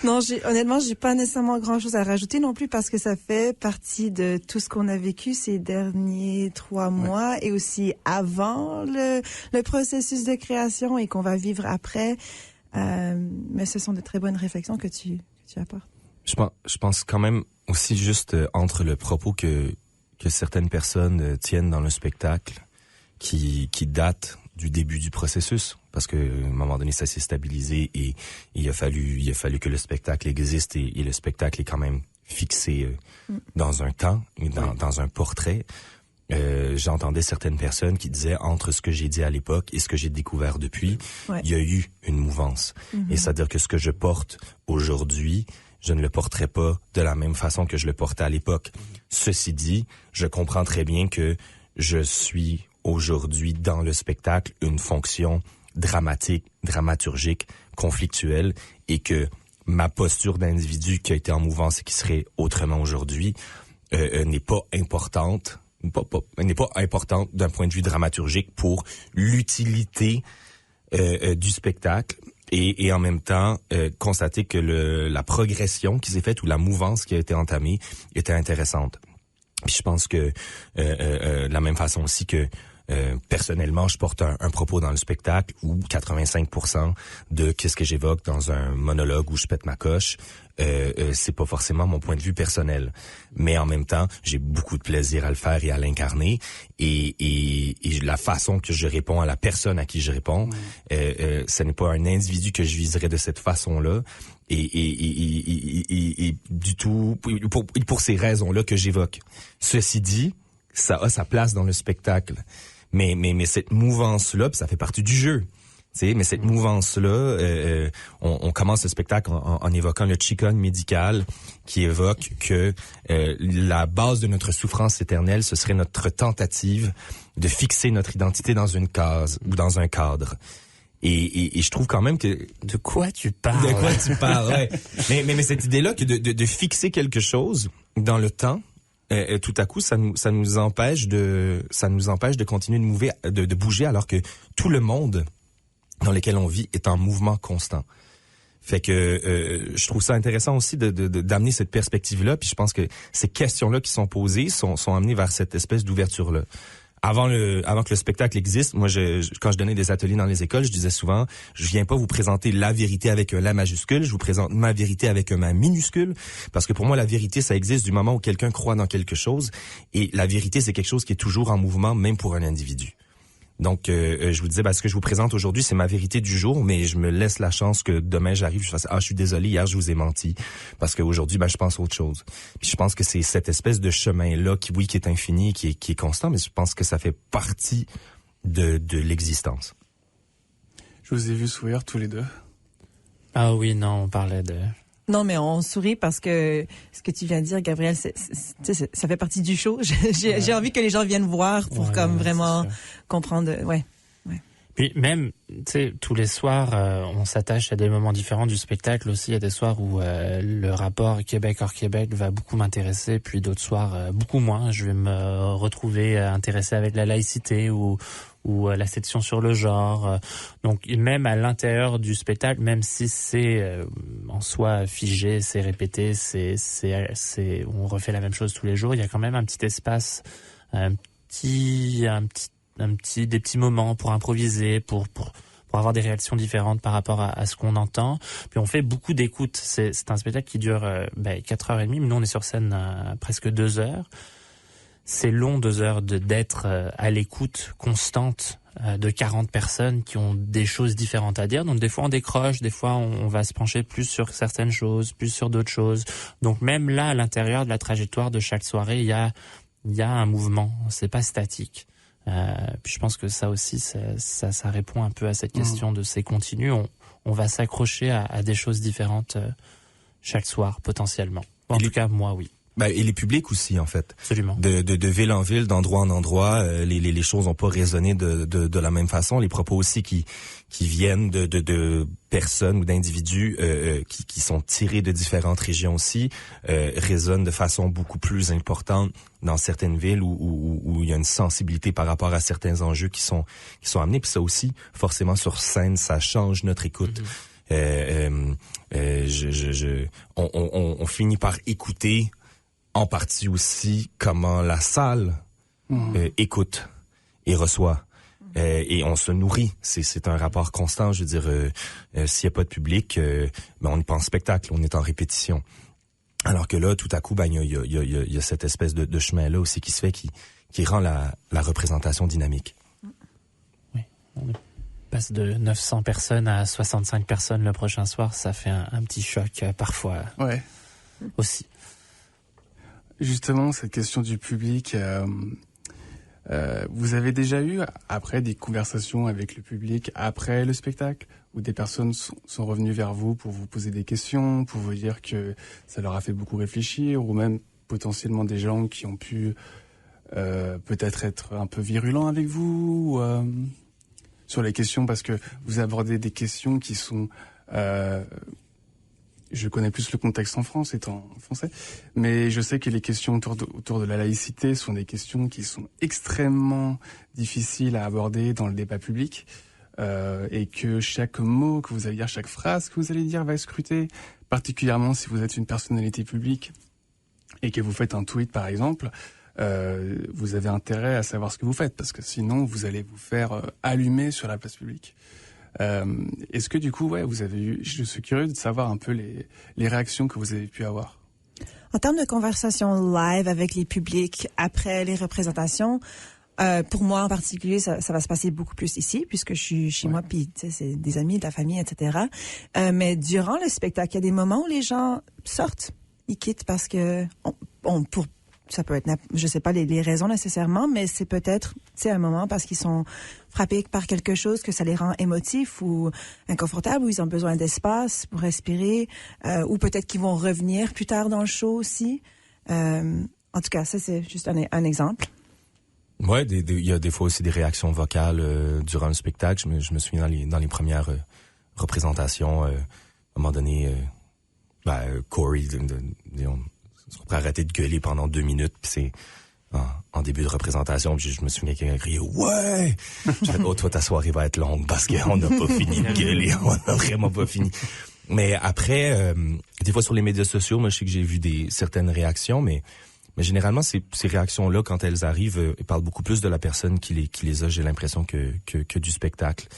Non, honnêtement, j'ai pas nécessairement grand-chose à rajouter non plus parce que ça fait partie de tout ce qu'on a vécu ces derniers 3 mois et aussi avant le processus de création et qu'on va vivre après. Mais ce sont de très bonnes réflexions que tu apportes. Je pense quand même aussi juste entre le propos que certaines personnes tiennent dans le spectacle qui date du début du processus, parce que à un moment donné ça s'est stabilisé et il a fallu que le spectacle existe et le spectacle est quand même fixé dans un temps et dans un portrait. j'entendais certaines personnes qui disaient entre ce que j'ai dit à l'époque et ce que j'ai découvert depuis, il y a eu une mouvance. Et c'est-à-dire que ce que je porte aujourd'hui, je ne le porterai pas de la même façon que je le portais à l'époque. Ceci dit, je comprends très bien que je suis aujourd'hui dans le spectacle une fonction dramatique, dramaturgique, conflictuelle, et que ma posture d'individu qui a été en mouvance et qui serait autrement aujourd'hui n'est pas importante. N'est pas importante d'un point de vue dramaturgique pour l'utilité du spectacle et en même temps constater que la progression qui s'est faite ou la mouvance qui a été entamée était intéressante. Puis je pense que de la même façon aussi que personnellement, je porte un propos dans le spectacle où 85% de qu'est-ce que j'évoque dans un monologue où je pète ma coche, c'est pas forcément mon point de vue personnel. Mais en même temps, j'ai beaucoup de plaisir à le faire et à l'incarner. Et la façon que je réponds à la personne à qui je réponds, ce n'est pas un individu que je viserais de cette façon-là. Et du tout, pour ces raisons-là que j'évoque. Ceci dit, ça a sa place dans le spectacle. Mais cette mouvance-là, puis ça fait partie du jeu. T'sais, mais cette mouvance-là, on commence le spectacle en évoquant le Qigong médical qui évoque que la base de notre souffrance éternelle, ce serait notre tentative de fixer notre identité dans une case ou dans un cadre. Et je trouve quand même que... De quoi tu parles? De quoi tu parles, ouais. Mais cette idée-là que de fixer quelque chose dans le temps, tout à coup, ça nous empêche de continuer de bouger alors que tout le monde dans lequel on vit est en mouvement constant. Fait que je trouve ça intéressant aussi d'amener cette perspective-là, puis je pense que ces questions-là qui sont posées sont amenées vers cette espèce d'ouverture-là. Avant que le spectacle existe, moi, quand je donnais des ateliers dans les écoles, je disais souvent, je viens pas vous présenter la vérité avec un la majuscule, je vous présente ma vérité avec un ma minuscule, parce que pour moi, la vérité, ça existe du moment où quelqu'un croit dans quelque chose, et la vérité, c'est quelque chose qui est toujours en mouvement, même pour un individu. Donc, je vous disais, ce que je vous présente aujourd'hui, c'est ma vérité du jour, mais je me laisse la chance que demain j'arrive, je fasse, je suis désolé, hier je vous ai menti, parce qu'aujourd'hui, je pense à autre chose. Puis je pense que c'est cette espèce de chemin-là qui est infini, qui est constant, mais je pense que ça fait partie de l'existence. Je vous ai vu sourire tous les deux. Ah oui, non, on parlait de... Non, mais on sourit parce que ce que tu viens de dire, Gabriel, ça fait partie du show. J'ai envie que les gens viennent voir pour vraiment comprendre. Ouais. Puis même, tu sais, tous les soirs, on s'attache à des moments différents du spectacle aussi. Il y a des soirs où le rapport Québec hors Québec va beaucoup m'intéresser, puis d'autres soirs beaucoup moins. Je vais me retrouver intéressé avec la laïcité ou la section sur le genre. Donc même à l'intérieur du spectacle, même si c'est en soi figé, c'est répété, on refait la même chose tous les jours, il y a quand même un petit espace, des petits moments pour improviser, pour avoir des réactions différentes par rapport à ce qu'on entend. Puis on fait beaucoup d'écoute. C'est un spectacle qui dure 4h30, mais nous on est sur scène presque 2 heures. C'est long 2 heures d'être à l'écoute constante de 40 personnes qui ont des choses différentes à dire. Donc des fois on décroche, des fois on va se pencher plus sur certaines choses, plus sur d'autres choses. Donc même là, à l'intérieur de la trajectoire de chaque soirée, il y a un mouvement. C'est pas statique. Puis je pense que ça aussi, ça répond un peu à cette question de c'est continu. On va s'accrocher à des choses différentes chaque soir potentiellement. En tout cas, moi, oui. Et les publics aussi, en fait. Absolument. De ville en ville, d'endroit en endroit, les choses n'ont pas résonné de la même façon. Les propos aussi qui viennent de personnes ou d'individus qui sont tirés de différentes régions aussi résonnent de façon beaucoup plus importante dans certaines villes où il y a une sensibilité par rapport à certains enjeux qui sont amenés. Puis ça aussi, forcément sur scène, ça change notre écoute. On finit par écouter en partie aussi comment la salle écoute et reçoit. Et on se nourrit. C'est un rapport constant. Je veux dire, s'il n'y a pas de public, on n'est pas en spectacle, on est en répétition. Alors que là, tout à coup, il y a cette espèce de chemin-là aussi qui se fait, qui rend la représentation dynamique. Oui, on passe de 900 personnes à 65 personnes le prochain soir. Ça fait un petit choc parfois aussi. Justement, cette question du public, Vous avez déjà eu, après, des conversations avec le public après le spectacle, où des personnes sont revenues vers vous pour vous poser des questions, pour vous dire que ça leur a fait beaucoup réfléchir, ou même potentiellement des gens qui ont pu peut-être être un peu virulents avec vous sur les questions, parce que vous abordez des questions qui sont... je connais plus le contexte en France, étant français, mais je sais que les questions autour de la laïcité sont des questions qui sont extrêmement difficiles à aborder dans le débat public, et que chaque mot que vous allez dire, chaque phrase que vous allez dire va être scrutée, particulièrement si vous êtes une personnalité publique et que vous faites un tweet, par exemple. Vous avez intérêt à savoir ce que vous faites, parce que sinon vous allez vous faire allumer sur la place publique. Est-ce que du coup, vous avez eu, je suis curieux de savoir un peu les réactions que vous avez pu avoir. En termes de conversation live avec les publics après les représentations, pour moi en particulier, ça va se passer beaucoup plus ici, puisque je suis chez moi, puis c'est des amis, de la famille, etc. Mais durant le spectacle, il y a des moments où les gens sortent, ils quittent parce que ça peut être, je sais pas les raisons nécessairement, mais c'est peut-être, un moment parce qu'ils sont frappés par quelque chose, que ça les rend émotifs ou inconfortables, ou ils ont besoin d'espace pour respirer, ou peut-être qu'ils vont revenir plus tard dans le show aussi. En tout cas, ça c'est juste un exemple. Ouais, il y a des fois aussi des réactions vocales durant le spectacle. Je me souviens dans les premières représentations, à un moment donné, Corey, on pourrait arrêter de gueuler pendant 2 minutes, puis c'est en début de représentation, puis je me souviens qu'il y a crié « Ouais! » Je fais « Oh, toi, ta soirée va être longue, parce qu'on n'a pas fini de gueuler, on n'a vraiment pas fini. » Mais après, des fois sur les médias sociaux, moi, je sais que j'ai vu certaines réactions, mais généralement, ces réactions-là, quand elles arrivent, elles parlent beaucoup plus de la personne qui les a, j'ai l'impression, que du spectacle.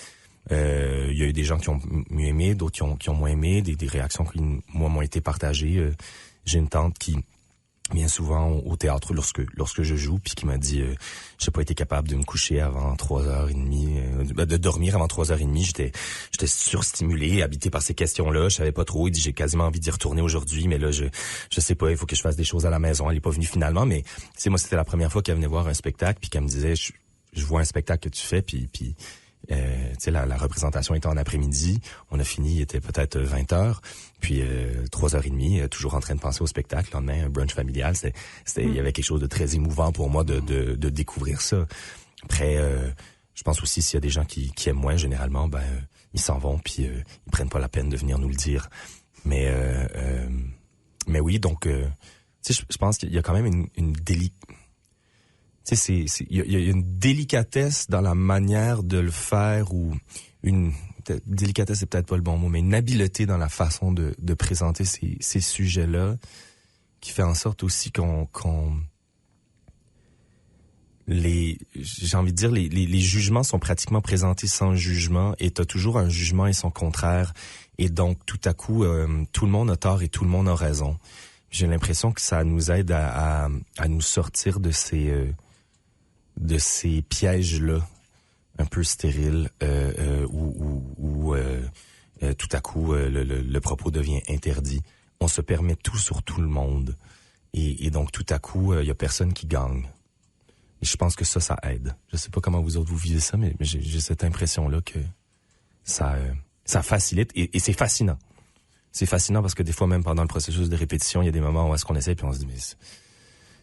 Il y a eu des gens qui ont mieux aimé, d'autres qui ont moins aimé, des réactions qui, moi, m'ont été partagées. J'ai une tante qui vient souvent au théâtre lorsque je joue, puis qui m'a dit j'ai pas été capable de me coucher avant 3h30, de dormir avant 3h30. J'étais surstimulé, habité par ces questions-là. Je savais pas trop. Il dit j'ai quasiment envie d'y retourner aujourd'hui, mais là je sais pas. Il faut que je fasse des choses à la maison. Elle est pas venue finalement, mais moi c'était la première fois qu'elle venait voir un spectacle, puis qu'elle me disait je vois un spectacle que tu fais, puis la représentation était en après-midi. On a fini, il était peut-être 20h. Puis 3h30, toujours en train de penser au spectacle. Le lendemain, un brunch familial. Il y avait quelque chose de très émouvant pour moi de découvrir ça. Après, je pense aussi s'il y a des gens qui aiment moins, généralement, ils s'en vont, puis ils prennent pas la peine de venir nous le dire. Mais oui, donc, je pense qu'il y a quand même une il y a une délicatesse dans la manière de le faire, ou délicatesse, c'est peut-être pas le bon mot, mais une habileté dans la façon de présenter ces sujets-là, qui fait en sorte aussi j'ai envie de dire, les jugements sont pratiquement présentés sans jugement, et t'as toujours un jugement et son contraire, et donc tout à coup, tout le monde a tort et tout le monde a raison. J'ai l'impression que ça nous aide à nous sortir de ces pièges-là, un peu stériles, où tout à coup le propos devient interdit. On se permet tout sur tout le monde, et donc tout à coup il y a personne qui gagne. Et je pense que ça aide. Je sais pas comment vous autres vous vivez ça, mais j'ai cette impression-là que ça facilite, et c'est fascinant. C'est fascinant parce que des fois, même pendant le processus de répétition, il y a des moments où est-ce qu'on essaie, puis on se dit mais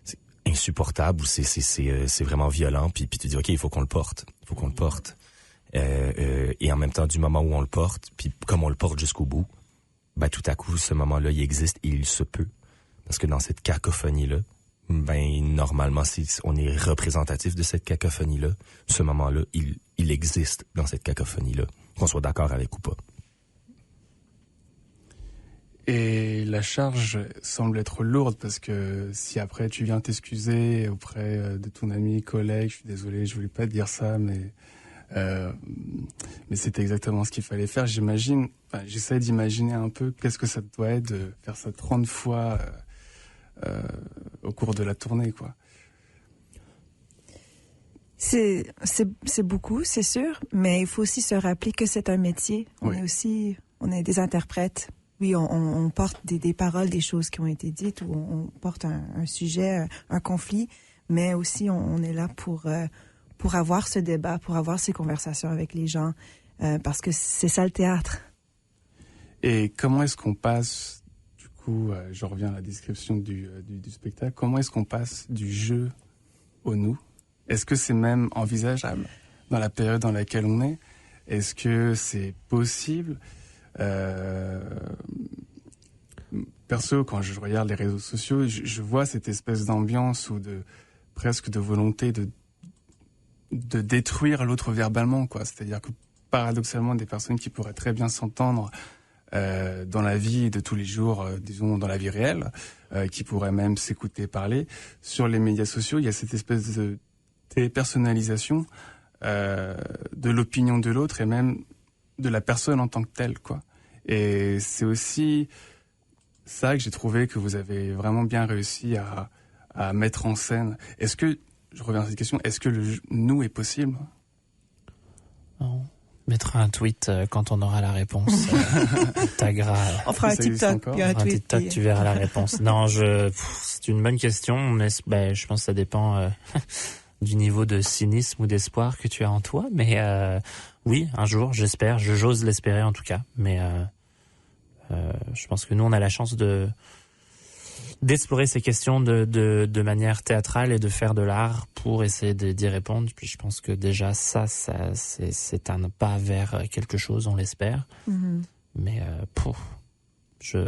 c'est insupportable, ou c'est vraiment violent, puis tu dis ok, il faut qu'on le porte. Et en même temps, du moment où on le porte, puis comme on le porte jusqu'au bout, tout à coup, ce moment-là, il existe, et il se peut. Parce que dans cette cacophonie-là, normalement, si on est représentatif de cette cacophonie-là, ce moment-là, il existe dans cette cacophonie-là, qu'on soit d'accord avec ou pas. Et la charge semble être lourde, parce que si après tu viens t'excuser auprès de ton ami, collègue, je suis désolé, je voulais pas te dire ça, mais c'était exactement ce qu'il fallait faire. J'essaie d'imaginer un peu qu'est-ce que ça doit être de faire ça 30 fois au cours de la tournée, quoi. C'est beaucoup, c'est sûr, mais il faut aussi se rappeler que c'est un métier. On est des interprètes. Oui, on porte des paroles, des choses qui ont été dites, ou on porte un sujet, un conflit, mais aussi on est là pour avoir ce débat, pour avoir ces conversations avec les gens, parce que c'est ça le théâtre. Et comment est-ce qu'on passe, du coup, je reviens à la description du spectacle, comment est-ce qu'on passe du jeu au nous? Est-ce que c'est même envisageable dans la période dans laquelle on est? Est-ce que c'est possible? Perso, quand je regarde les réseaux sociaux, je vois cette espèce d'ambiance ou presque de volonté de détruire l'autre verbalement, quoi. C'est-à-dire que paradoxalement, des personnes qui pourraient très bien s'entendre dans la vie de tous les jours, disons dans la vie réelle, qui pourraient même s'écouter parler, sur les médias sociaux, il y a cette espèce de dépersonnalisation de l'opinion de l'autre et même de la personne en tant que telle, quoi. Et c'est aussi ça que j'ai trouvé que vous avez vraiment bien réussi à mettre en scène. Est-ce que, je reviens à cette question, est-ce que le nous est possible? On mettra un tweet quand on aura la réponse. Tagra. On fera un TikTok, puis un tweet. TikTok, tu verras la réponse. Non, c'est une bonne question, mais je pense que ça dépend du niveau de cynisme ou d'espoir que tu as en toi. Mais oui, un jour, j'espère, j'ose l'espérer en tout cas. Mais je pense que nous, on a la chance d'explorer ces questions de manière théâtrale et de faire de l'art pour essayer d'y répondre. Puis je pense que déjà ça c'est un pas vers quelque chose, on l'espère. Mm-hmm. Mais je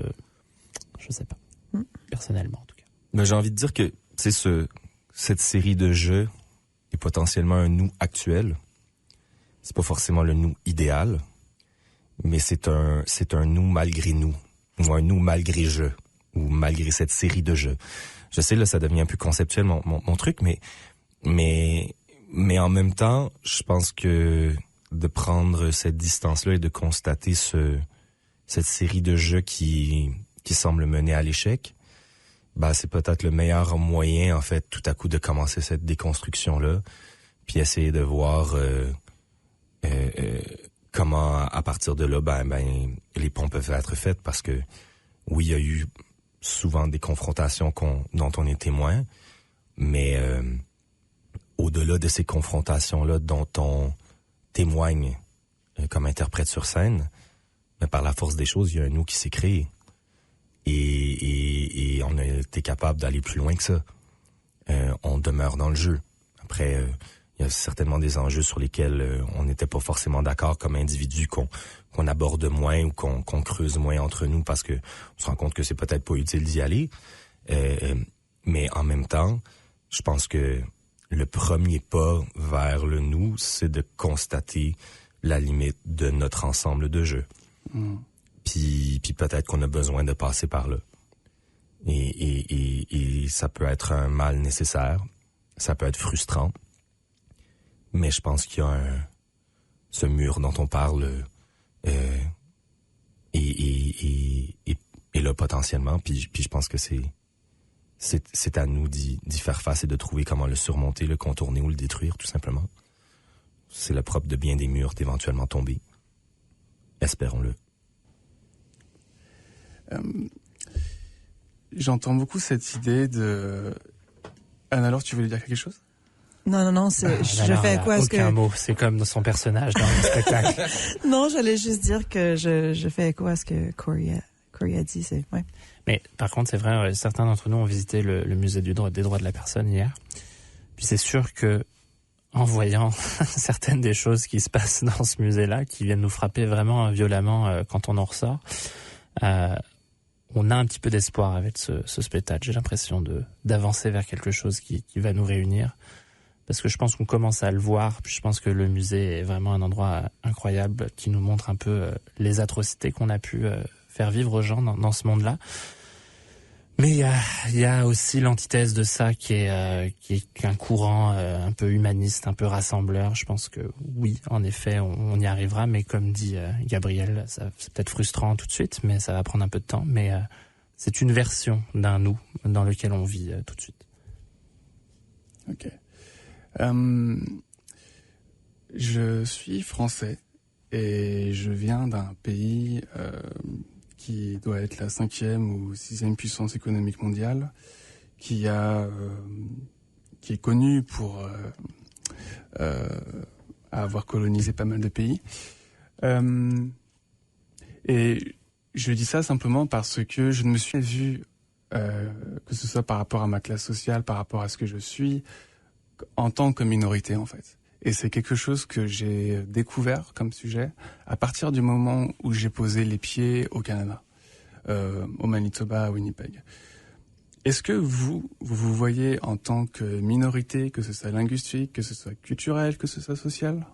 sais pas. Personnellement en tout cas. Mais j'ai envie de dire que cette série de jeux est potentiellement un nous actuel. C'est pas forcément le nous idéal, mais c'est un nous malgré nous, ou un nous malgré je, ou malgré cette série de jeux. Je sais, là, ça devient un peu conceptuel, mon truc, mais en même temps, je pense que de prendre cette distance-là et de constater cette série de jeux qui semble mener à l'échec, c'est peut-être le meilleur moyen, en fait, tout à coup, de commencer cette déconstruction-là, puis essayer de voir comment, à partir de là, les ponts peuvent être faits, parce que, oui, il y a eu souvent des confrontations dont on est témoin, mais au-delà de ces confrontations-là dont on témoigne comme interprète sur scène, mais par la force des choses, il y a un nous qui s'est créé. Et on a été capable d'aller plus loin que ça. On demeure dans le jeu. Après, il y a certainement des enjeux sur lesquels on n'était pas forcément d'accord comme individu, qu'on aborde moins ou qu'on creuse moins entre nous parce que on se rend compte que c'est peut-être pas utile d'y aller. Mais en même temps, je pense que le premier pas vers le nous, c'est de constater la limite de notre ensemble de jeux. Puis peut-être qu'on a besoin de passer par là. Et ça peut être un mal nécessaire, ça peut être frustrant, mais je pense qu'il y a ce mur dont on parle et là potentiellement, puis je pense que c'est à nous d'y faire face et de trouver comment le surmonter, le contourner ou le détruire, tout simplement. C'est le propre de bien des murs d'éventuellement tomber. Espérons-le. J'entends beaucoup cette idée de... Anne-Laure, tu voulais dire quelque chose? Non, je fais quoi? Aucun mot, c'est comme dans son personnage dans le spectacle. Non, j'allais juste dire que je fais écho à ce que Corey a dit. Ouais. Mais par contre, c'est vrai, certains d'entre nous ont visité le musée des droits de la personne hier. Puis c'est sûr que en voyant certaines des choses qui se passent dans ce musée-là, qui viennent nous frapper vraiment violemment quand on en ressort, on a un petit peu d'espoir avec ce spectacle. J'ai l'impression d'avancer vers quelque chose qui va nous réunir. Parce que je pense qu'on commence à le voir, puis je pense que le musée est vraiment un endroit incroyable qui nous montre un peu les atrocités qu'on a pu faire vivre aux gens dans ce monde-là. Mais il y a aussi l'antithèse de ça qui est un courant un peu humaniste, un peu rassembleur. Je pense que oui, en effet, on y arrivera, mais comme dit Gabriel, c'est peut-être frustrant tout de suite, mais ça va prendre un peu de temps. Mais c'est une version d'un nous dans lequel on vit tout de suite. Ok. Je suis français et je viens d'un pays qui doit être la 5e ou 6e puissance économique mondiale, qui a qui est connu pour avoir colonisé pas mal de pays. Et je dis ça simplement parce que je ne me suis vu, que ce soit par rapport à ma classe sociale, par rapport à ce que je suis, en tant que minorité en fait. Et c'est quelque chose que j'ai découvert comme sujet à partir du moment où j'ai posé les pieds au Canada, au Manitoba, à Winnipeg. Est-ce que vous voyez en tant que minorité, que ce soit linguistique, que ce soit culturel, que ce soit social?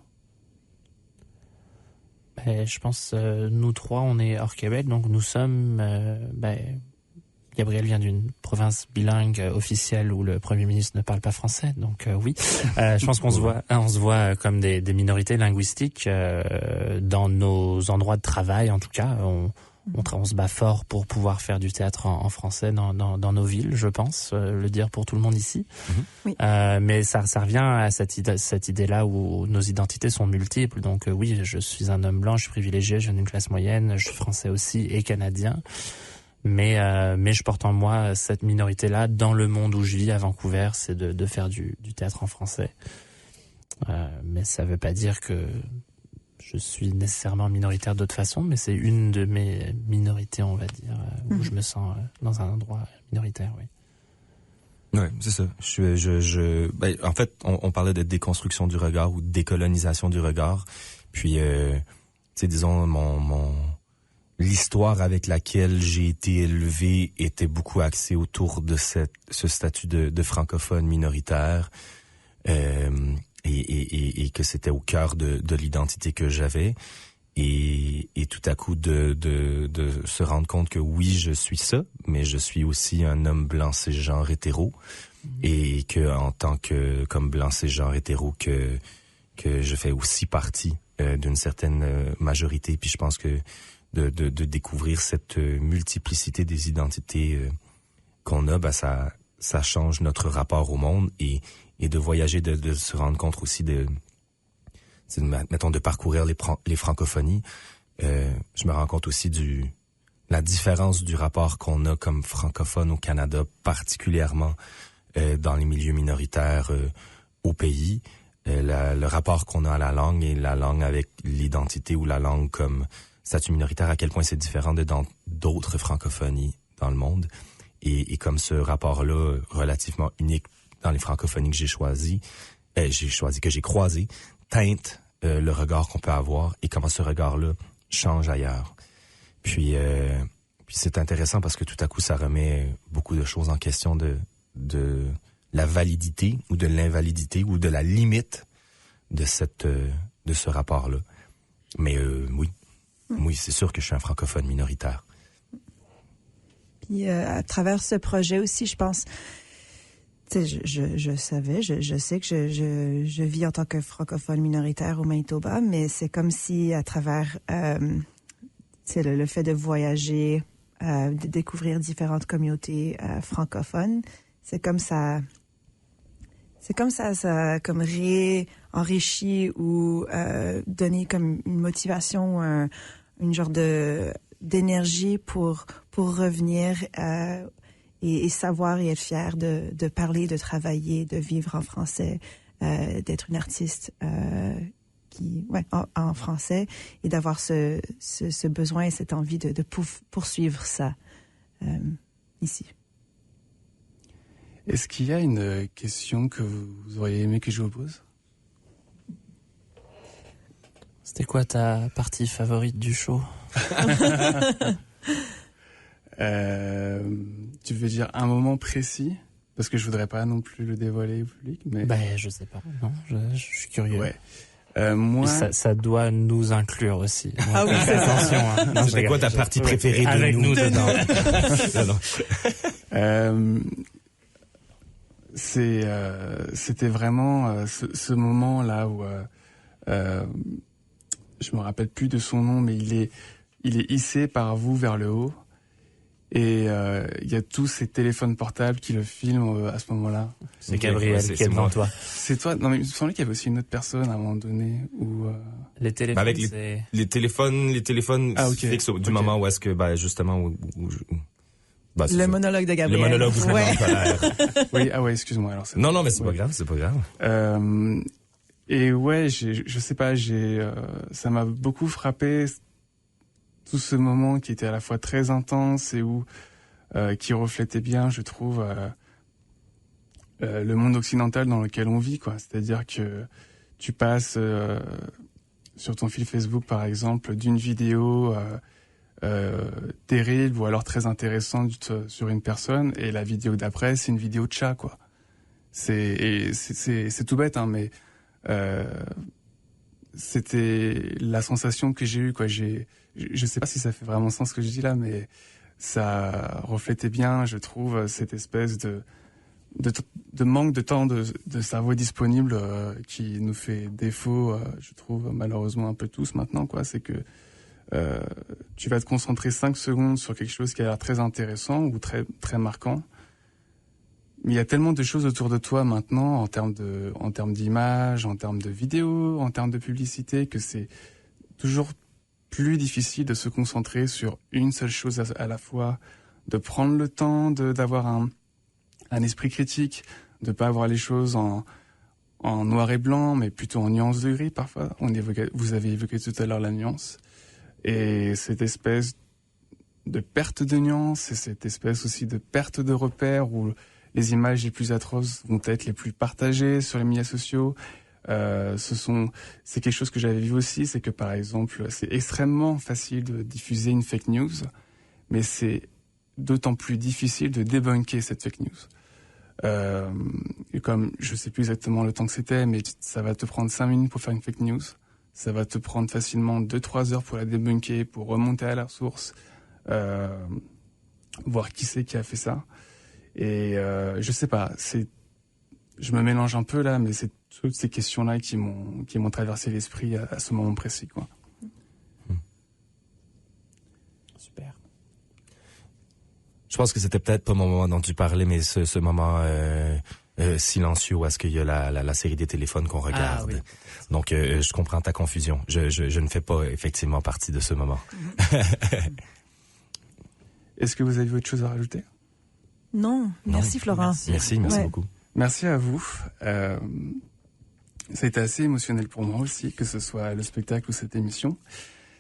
Je pense, nous trois, on est hors Québec, donc nous sommes... Gabriel vient d'une province bilingue officielle où le Premier ministre ne parle pas français, donc oui. Je pense qu'on se voit comme des minorités linguistiques dans nos endroits de travail, en tout cas. On se bat fort pour pouvoir faire du théâtre en français dans nos villes, je pense, le dire pour tout le monde ici. Oui. Mais ça revient à cette idée-là où nos identités sont multiples. Donc oui, je suis un homme blanc, je suis privilégié, je viens d'une classe moyenne, je suis français aussi et canadien. Mais je porte en moi cette minorité-là dans le monde où je vis à Vancouver, c'est de faire du théâtre en français. Mais ça veut pas dire que je suis nécessairement minoritaire d'autre façon, mais c'est une de mes minorités, on va dire, où je me sens dans un endroit minoritaire, oui. Ouais, c'est ça. En fait, on parlait de déconstruction du regard ou de décolonisation du regard. Puis, disons, l'histoire avec laquelle j'ai été élevé était beaucoup axée autour de ce statut de francophone minoritaire, et que c'était au cœur de l'identité que j'avais. Et tout à coup de se rendre compte que oui, je suis ça, mais je suis aussi un homme blanc cisgenre hétéro, et que en tant que comme blanc cisgenre hétéro que je fais aussi partie d'une certaine majorité. Puis je pense que de découvrir cette multiplicité des identités qu'on a, ça change notre rapport au monde, et de voyager, de se rendre compte aussi mettons, de parcourir les francophonies. Je me rends compte aussi la différence du rapport qu'on a comme francophone au Canada, particulièrement dans les milieux minoritaires au pays. Le rapport qu'on a à la langue, et la langue avec l'identité, ou la langue comme statut minoritaire, à quel point c'est différent dans d'autres francophonies dans le monde. Et comme ce rapport-là, relativement unique dans les francophonies que que j'ai croisé, teinte le regard qu'on peut avoir, et comment ce regard-là change ailleurs. Puis c'est intéressant parce que tout à coup, ça remet beaucoup de choses en question de la validité ou de l'invalidité ou de la limite de ce rapport-là. Mais oui, c'est sûr que je suis un francophone minoritaire. Puis à travers ce projet aussi, je pense... Je sais que je vis en tant que francophone minoritaire au Manitoba, mais c'est comme si à travers le fait de voyager, de découvrir différentes communautés francophones, ça comme réenrichit ou donner comme une motivation, une genre d'énergie pour revenir et savoir et être fier de parler, de travailler, de vivre en français, d'être une artiste en français, et d'avoir ce besoin et cette envie de poursuivre ça ici. Est-ce qu'il y a une question que vous auriez aimé que je vous pose? C'était quoi ta partie favorite du show? Tu veux dire un moment précis? Parce que je voudrais pas non plus le dévoiler au public, mais... je sais pas, non, je suis curieux. Ouais. Moi... Ça doit nous inclure aussi. Donc, ah oui, c'est attention. Hein. Non, c'est quoi ta partie préférée avec nous dedans? C'était vraiment ce moment-là où je me rappelle plus de son nom, mais il est hissé par vous vers le haut, et il y a tous ces téléphones portables qui le filment à ce moment-là. C'est Gabriel qui est devant toi. C'est toi? Non, mais il me semblait qu'il y avait aussi une autre personne à un moment donné où les téléphones, avec les téléphones fixes du moment où est-ce que justement Bah, c'est Le ça. monologue de Le Gabriel. monologue du Ouais. grand-père. Oui, ah ouais, excuse-moi. Alors, Non, mais c'est pas grave, c'est pas grave. Et ouais, je sais pas, ça m'a beaucoup frappé tout ce moment qui était à la fois très intense et qui reflétait bien, je trouve, le monde occidental dans lequel on vit, quoi. C'est-à-dire que tu passes sur ton fil Facebook, par exemple, d'une vidéo terrible ou alors très intéressante sur une personne, et la vidéo d'après, c'est une vidéo de chat, quoi. C'est tout bête, hein, mais c'était la sensation que j'ai eue, quoi. Je sais pas si ça fait vraiment sens ce que je dis là, mais ça reflétait bien, je trouve, cette espèce de manque de temps de cerveau disponible qui nous fait défaut, je trouve, malheureusement un peu tous maintenant, quoi. C'est que tu vas te concentrer 5 secondes sur quelque chose qui a l'air très intéressant ou très, très marquant. Mais il y a tellement de choses autour de toi maintenant, en termes d'images, en termes de vidéos, en termes de publicité, que c'est toujours plus difficile de se concentrer sur une seule chose à la fois, de prendre le temps d'avoir un esprit critique, de pas avoir les choses en noir et blanc, mais plutôt en nuances de gris parfois. Vous avez évoqué tout à l'heure la nuance. Et cette espèce de perte de nuance et cette espèce aussi de perte de repères où les images les plus atroces vont être les plus partagées sur les médias sociaux. C'est quelque chose que j'avais vu aussi, c'est que par exemple, c'est extrêmement facile de diffuser une fake news, mais c'est d'autant plus difficile de débunker cette fake news. Et comme je sais plus exactement le temps que c'était, mais ça va te prendre 5 minutes pour faire une fake news. Ça va te prendre facilement 2-3 heures pour la débunker, pour remonter à la source, voir qui c'est qui a fait ça. Et je sais pas, je me mélange un peu là, mais c'est toutes ces questions-là qui m'ont traversé l'esprit à ce moment précis, quoi. Super. Je pense que c'était peut-être pas mon moment dont tu parlais, mais ce moment silencieux où est-ce qu'il y a la série des téléphones qu'on regarde. Ah, oui. Donc, je comprends ta confusion. Je ne fais pas effectivement partie de ce moment. Est-ce que vous avez autre chose à rajouter? Non, merci Florent. Merci Ouais. beaucoup. Merci à vous. Ça a été assez émotionnel pour moi aussi, que ce soit le spectacle ou cette émission.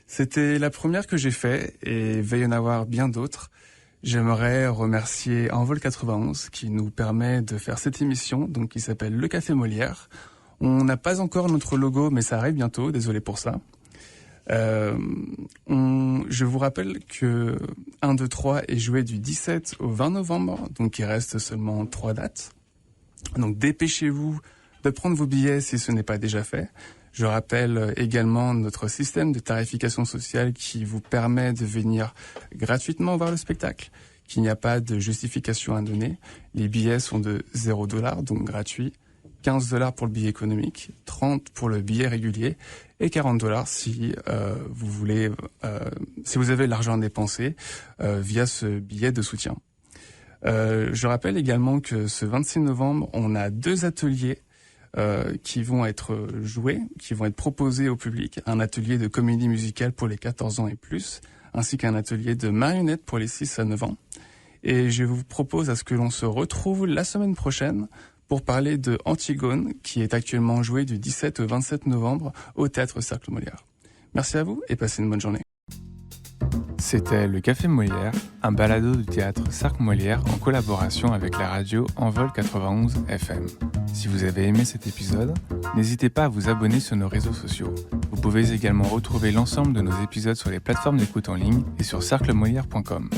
C'était la première que j'ai fait et il va y en avoir bien d'autres. J'aimerais remercier Envol 91 qui nous permet de faire cette émission, donc qui s'appelle Le Café Molière. On n'a pas encore notre logo, mais ça arrive bientôt, désolé pour ça. Je vous rappelle que 1, 2, 3 est joué du 17 au 20 novembre, donc il reste seulement 3 dates. Donc dépêchez-vous de prendre vos billets si ce n'est pas déjà fait. Je rappelle également notre système de tarification sociale qui vous permet de venir gratuitement voir le spectacle, qu'il n'y a pas de justification à donner. Les billets sont de $0, donc gratuits, $15 pour le billet économique, 30 pour le billet régulier et $40 si vous voulez, si vous avez l'argent à dépenser via ce billet de soutien. Je rappelle également que ce 26 novembre, on a 2 ateliers qui vont être joués, qui vont être proposés au public. Un atelier de comédie musicale pour les 14 ans et plus, ainsi qu'un atelier de marionnettes pour les 6 à 9 ans. Et je vous propose à ce que l'on se retrouve la semaine prochaine pour parler de Antigone, qui est actuellement joué du 17 au 27 novembre au Théâtre Cercle Molière. Merci à vous et passez une bonne journée. C'était le Café Molière, un balado du Théâtre Cercle Molière en collaboration avec la radio Envol 91 FM. Si vous avez aimé cet épisode, n'hésitez pas à vous abonner sur nos réseaux sociaux. Vous pouvez également retrouver l'ensemble de nos épisodes sur les plateformes d'écoute en ligne et sur cerclemolière.com.